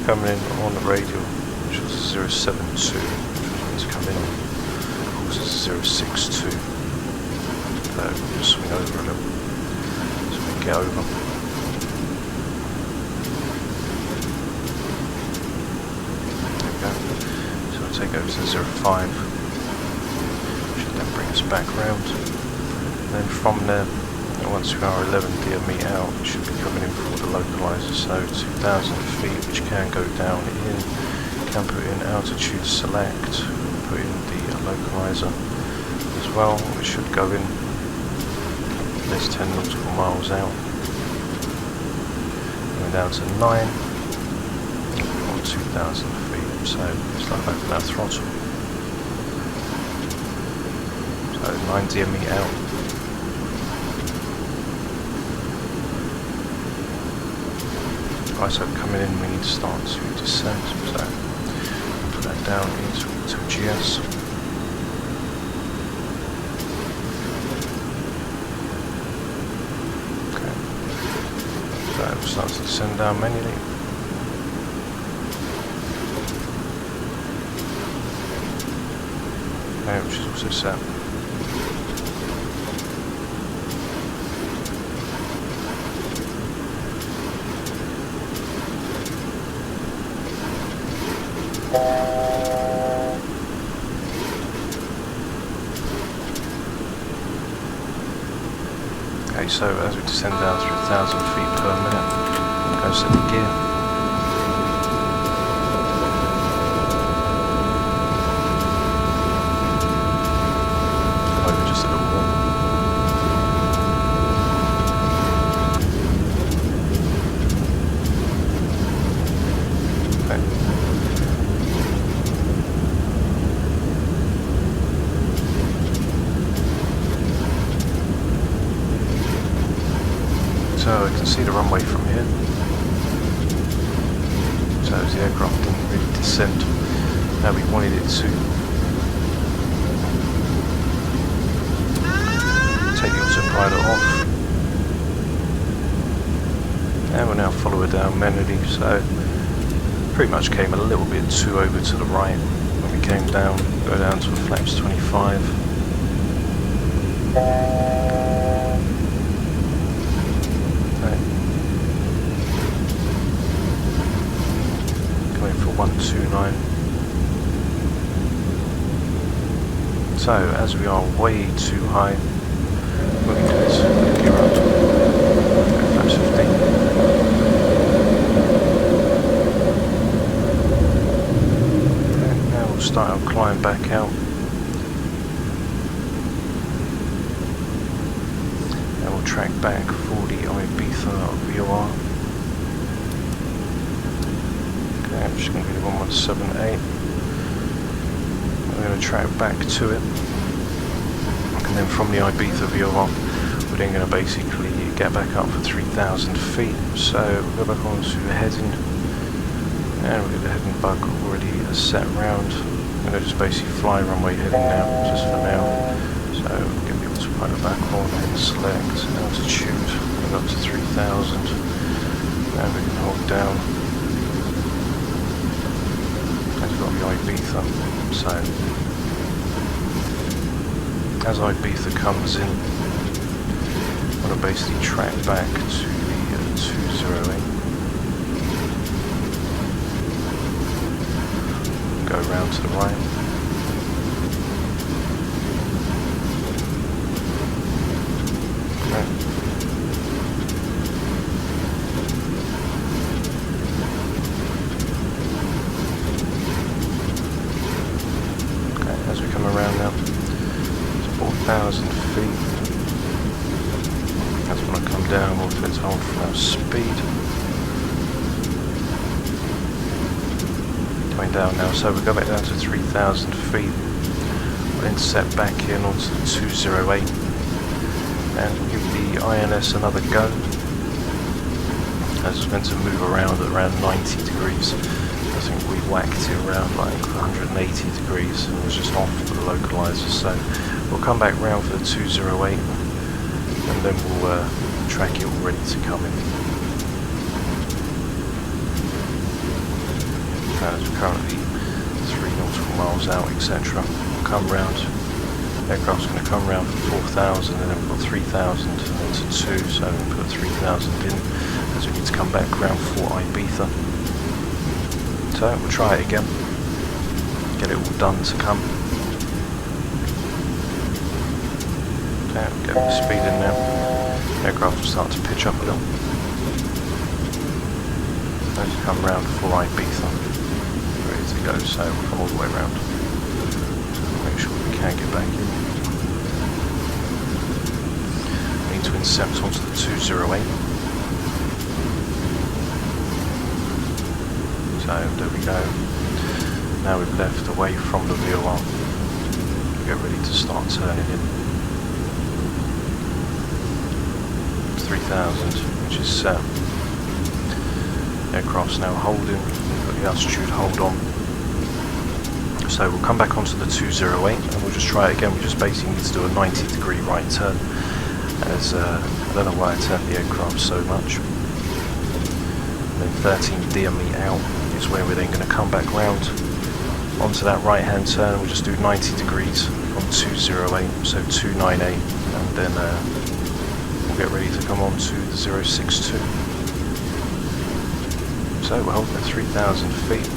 Coming in on the radial, which was 072, which was to come in on, of course it's 062, so we'll just swing over a little, so we can get over. There we go, so we'll take over to 05, which will then bring us back round, and then from there, once we are 11 DME out, it should be coming in for the localizer, so 2,000 feet, which can go down in, can put in altitude select, put in the localizer as well, which should go in, there's 10 nautical miles out, going down to 9, on 2,000 feet, so it's like open our throttle, so 9 DME out. ISO coming in, we need to start to descend, so put that down into GS. Okay, so we'll start to descend down manually. Okay, which is also set. Okay, so as we descend down through 1,000 feet per minute, go set the gear. Over just a little more. Okay. So I can see the runway from here. So the aircraft didn't really descend how we wanted it to. Take the autopilot off. And we'll now follow her down manually, so pretty much came a little bit too over to the right when we came down, go down to a flaps 25. Right. Going for 129. So as we are way too high, we're going to gear up, flaps 15. Start our climb back out, and we'll track back for the Ibiza VOR. Okay, which is going to be the 1178. We're going to track back to it, and then from the Ibiza VOR we're then going to basically get back up for 3,000 feet. So we'll go back onto the heading, and we'll get the heading bug already set round. I'm going to just basically fly runway heading now, just for now. So we'll get the autopilot back on, hit select, altitude, go up to 3,000. Now we can hold down. And we've got the Ibiza. So as Ibiza comes in, I'm going to basically track back to the 208. Go round to the right. Okay. Okay, as we come around now, it's 4,000 feet. That's when I come down, we'll fit to hold for our speed. Coming down now, so we'll go back down to 3,000 feet. We'll then set back in onto the 208 and we'll give the INS another go. As it's meant to move around at around 90 degrees. I think we whacked it around like 180 degrees and it was just off for the localizer. So we'll come back round for the 208 and then we'll track it all ready to come in. As we're currently 3 nautical miles out, etc. We'll come round. Aircraft's going to come round for 4,000, and then we've got 3,000 and then to 2, so we'll put 3,000 in as we need to come back round for Ibiza. So we'll try it again, get it all done to come. Okay, we'll get the speed in now. Aircraft will start to pitch up a little. As we come round for Ibiza. To go, so we'll come all the way around. So make sure we can get back in. We need to incept onto the 208. So there we go. Now we've left away from the VOR. Get ready to start turning in. 3,000, which is set. Aircraft's now holding. We've got the altitude hold on. So we'll come back onto the 208 and we'll just try it again. We just basically need to do a 90-degree right turn, as I don't know why I turned the aircraft so much. And then 13 DME out is where we're then going to come back round onto that right hand turn. We'll just do 90 degrees on 208, so 298, and then we'll get ready to come on to the 062. So we're holding at 3,000 feet.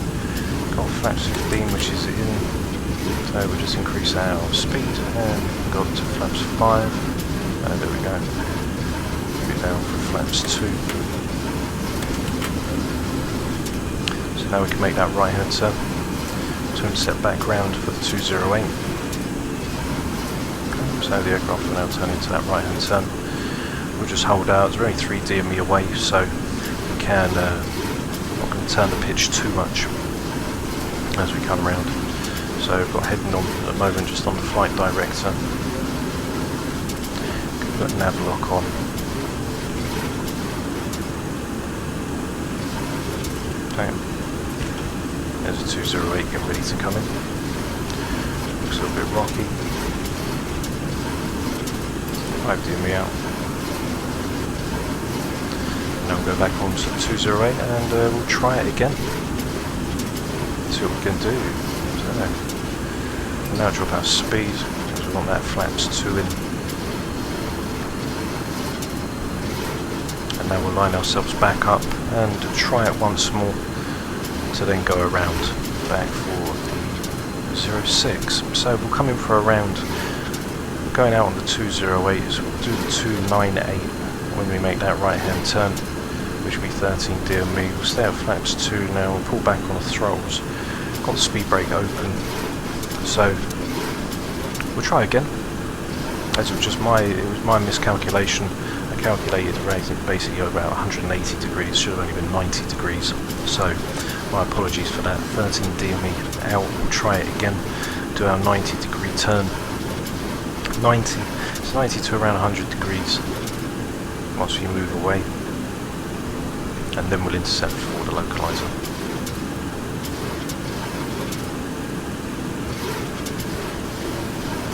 Got flaps 15, which is in, so we'll just increase our speed and go up to flaps 5, and there we go. Move it down for flaps 2. So now we can make that right hand turn to set back round for the 208. So the aircraft will now turn into that right hand turn. We'll just hold out, it's only 3 DME away, so we can not going to turn the pitch too much as we come round. So we've got heading on at the moment just on the flight director. We've got nav lock on. Okay. There's a 208 getting ready to come in. Looks a little bit rocky. 5 DME out. Now we'll go back onto the 208 and we'll try it again. See what we can do. So, we'll now drop our speed because we want that flaps 2 in. And now we'll line ourselves back up and try it once more to then go around back for the 06. So we'll come in for a round going out on the 208, so we'll do the 298 when we make that right hand turn, which will be 13 DME. We'll stay at flaps 2 now and pull back on the throttles. Got the speed brake open, so we'll try again. As it was just my miscalculation. I calculated the rate basically about 180 degrees, should have only been 90 degrees. So my apologies for that. 13 DME out. We'll try it again. Do our 90 degree turn. 90. It's 90 to around 100 degrees. Once we move away, and then we'll intercept for the localizer.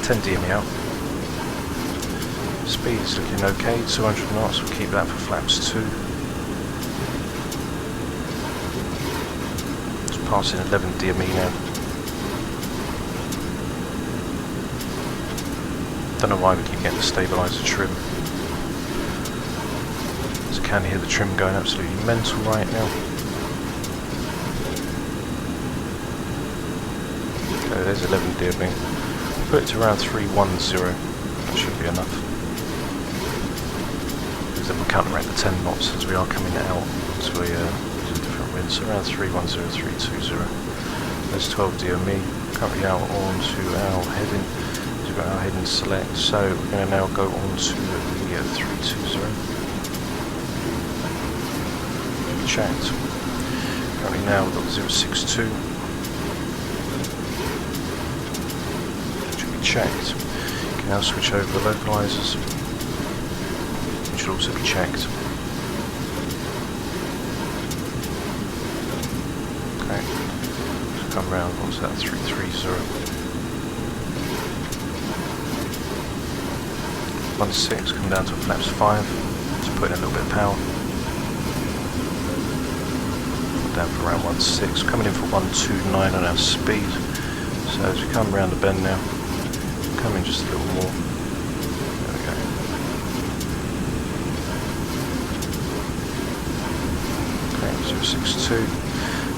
$10 DME out. Speed is looking okay, 200 knots, we'll keep that for flaps 2. Just passing 11 DME now. Don't know why we keep getting the stabilizer trim. Just can hear the trim going absolutely mental right now. Okay, there's 11 DME. Put it to around 310. That should be enough. Because then we'll counteract the 10 knots as we are coming out to a different wind. So around 310, 320. There's 12 DME. Currently out onto our heading. We've got our heading select. So we're going to now go on to the 320. Checked. Currently now we've got 062. Should be checked. You can now switch over the localizers. Which should also be checked. Okay. Just come round onto that 330. 16, come down to flaps 5. Just put in a little bit of power. Down for around 16, coming in for 129 on our speed. So as we come around the bend now, come in just a little more. There we go. Okay, 062.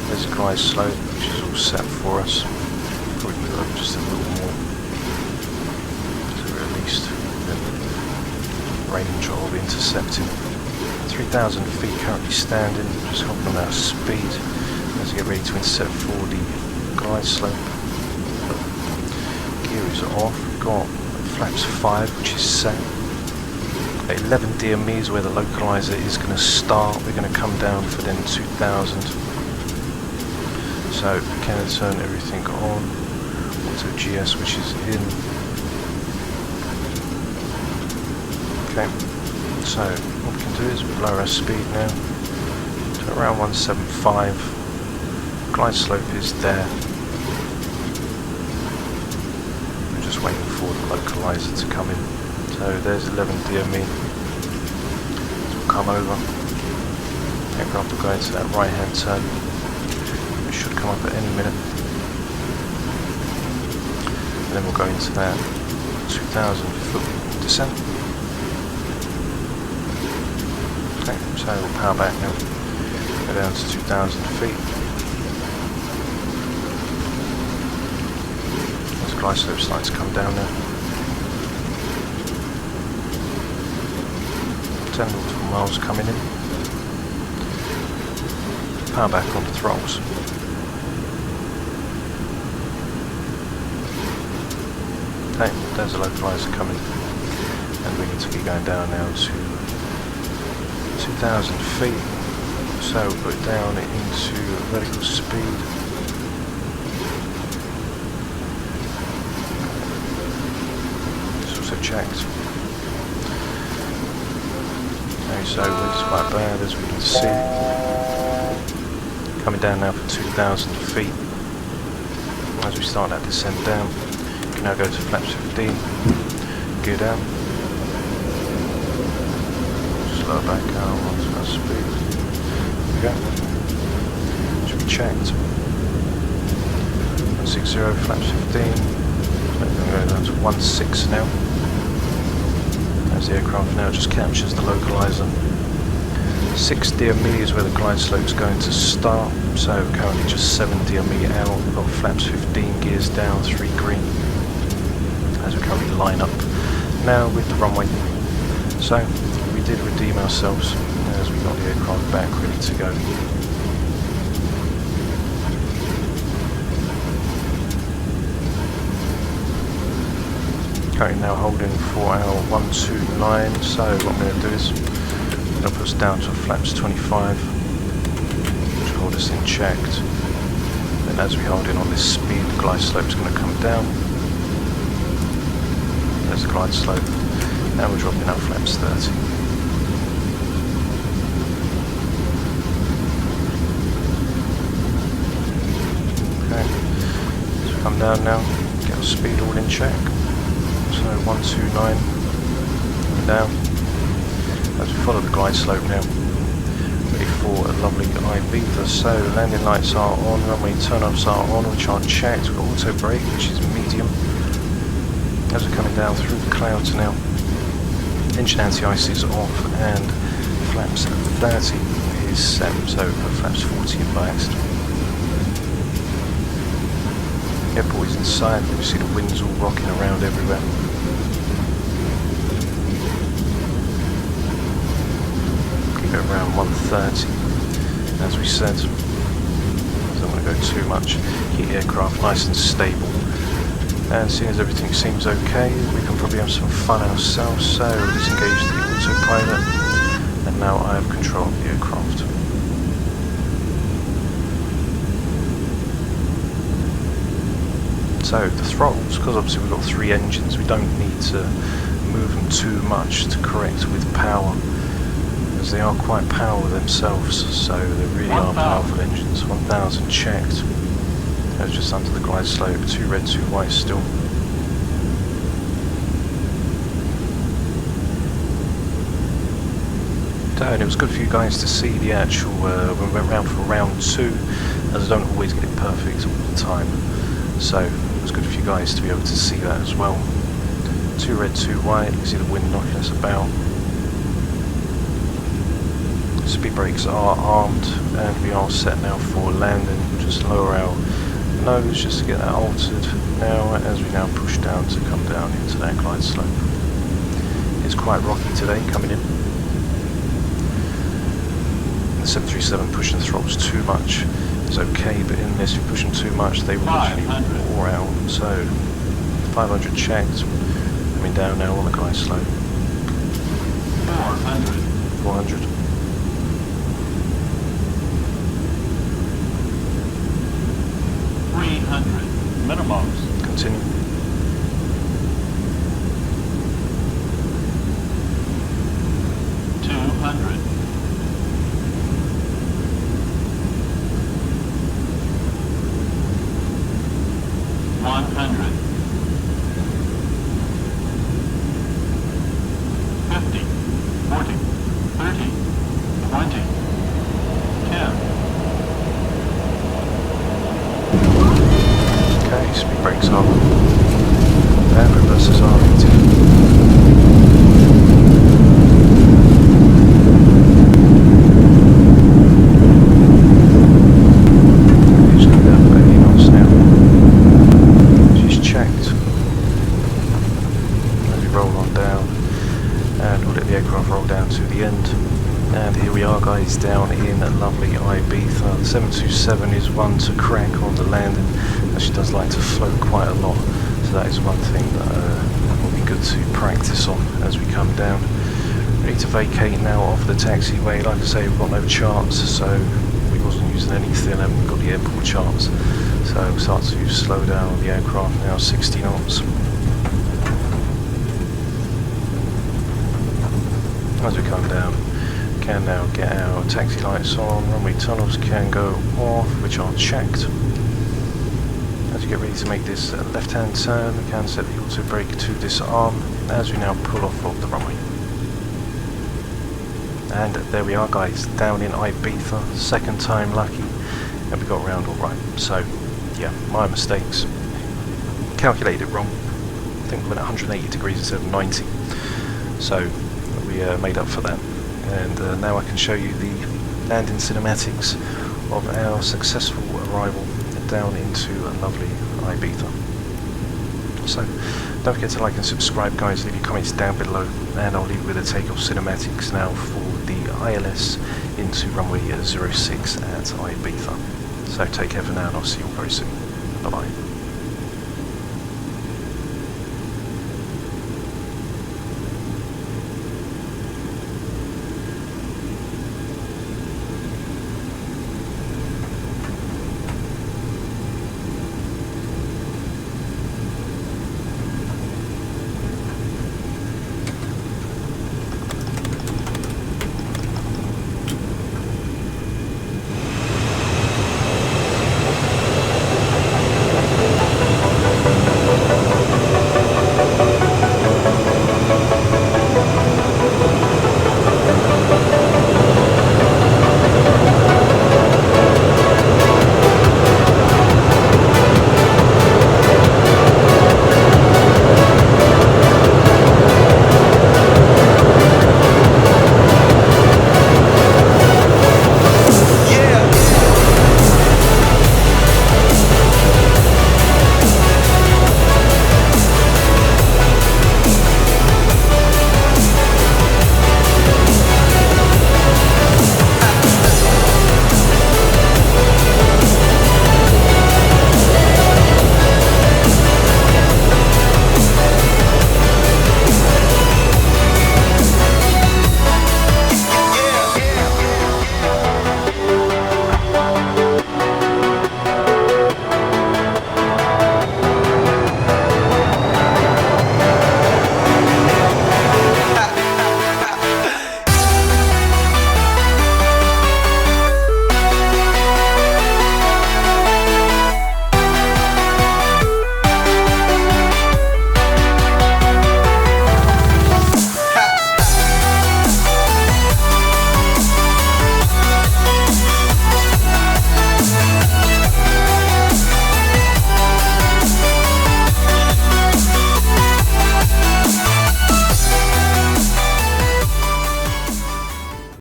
There's a glide slope, which is all set for us. Probably move up just a little more. So we're at least within range of intercepting. 3,000 feet currently standing, just hopping on our speed as we get ready to intercept for the glide slope. Gear is off, we've got flaps 5 which is set. 11 DME is where the localizer is going to start. We're going to come down for then 2,000. So we can turn everything on. Auto GS which is in. Okay, so what we can do is we'll lower our speed now to around 175. Glide slope is there. We're just waiting for the localizer to come in. So there's 11 DME. So we'll come over. Aircraft will go into that right hand turn. It should come up at any minute. And then we'll go into that 2,000 foot descent. Okay, so we'll power back now. Go down to 2,000 feet. As the glide slope starting to come down now. 10 nautical miles coming in. Power back on the throttles. Okay, there's a localizer coming. And we need to be going down now to 2,000 feet. So we'll put it down into vertical speed. It's also checked. Okay, so it's quite bad as we can see. Coming down now for 2,000 feet. As we start that descent down, you can now go to flaps 15, gear down, slow back down onto our speed. There we go. Should be checked. 160 flaps 15. So we're going to go down to 16 now. As the aircraft now just captures the localizer. 6 DME is where the glide slope is going to start, so currently just 7 DME out. We've got flaps 15, gears down, 3 green, as we currently line up now with the runway. So we did redeem ourselves as we got the aircraft back ready to go. Currently now holding for our 129, so what I'm going to do is going to put us down to flaps 25, which will hold us in checked. Then as we hold in on this speed, the glide slope is going to come down. There's the glide slope. Now we're dropping out flaps 30. Okay, so we come down now, get our speed all in check. So 129, down. As we follow the glide slope now, ready for a lovely Ibiza. So landing lights are on, runway turn-ups are on, which are checked. We've got auto brake, which is medium. As we're coming down through the clouds now, engine anti-ice is off, and flaps 30 is set, so put flaps 40 in by accident. Airport is inside, you can see the winds all rocking around everywhere. Around 130, as we said. Don't want to go too much. Keep the aircraft nice and stable. And as soon as everything seems okay, we can probably have some fun ourselves. So disengage the autopilot, and now I have control of the aircraft. So the throttles, because obviously we've got 3 engines, we don't need to move them too much to correct with power. They are quite powerful themselves, so they really are powerful engines. 1000 checked. That's just under the glide slope. 2 red, 2 white still. And it was good for you guys to see the actual, when we went round for round 2, as I don't always get it perfect all the time. So it was good for you guys to be able to see that as well. 2 red, 2 white. You can see the wind knocking us about. Speed brakes are armed, and we are set now for landing. Just lower our nose just to get that altered now, as we now push down to come down into that glide slope. It's quite rocky today coming in. The 737 pushing the throttles too much is okay, but in this, if you push them too much, they will literally roar out. So 500 checked, coming down now on the glide slope. 400. 300 minimums. Continue. 200. 100. 50. 40. 30. 20. 10. Okay, speed brakes on, and reverses are empty. She's going down for 80 knots now. She's checked. As we roll on down, and we'll let the aircraft roll down to the end. And here we are, guys, down in lovely Ibiza. The 727 is one to crack on the landing, as she does like to float quite a lot. So that is one thing that will be good to practice on as we come down. We need to vacate now off the taxiway. Like I say, we've got no charts, so we wasn't using anything, and we've got the airport charts. So we'll start to slow down the aircraft now, 60 knots. As we come down, can now get our taxi lights on, runway tunnels can go off, which are checked. As we get ready to make this left-hand turn, we can set the auto brake to disarm as we now pull off of the runway. And there we are, guys, down in Ibiza, second time lucky, and we got around alright. So yeah, my mistakes, calculated it wrong. I think we went at 180 degrees instead of 90, so we made up for that. And now I can show you the landing cinematics of our successful arrival down into a lovely Ibiza. So don't forget to like and subscribe, guys, leave your comments down below, and I'll leave you with the takeoff cinematics now for the ILS into runway 06 at Ibiza. So take care for now, and I'll see you all very soon. Bye bye.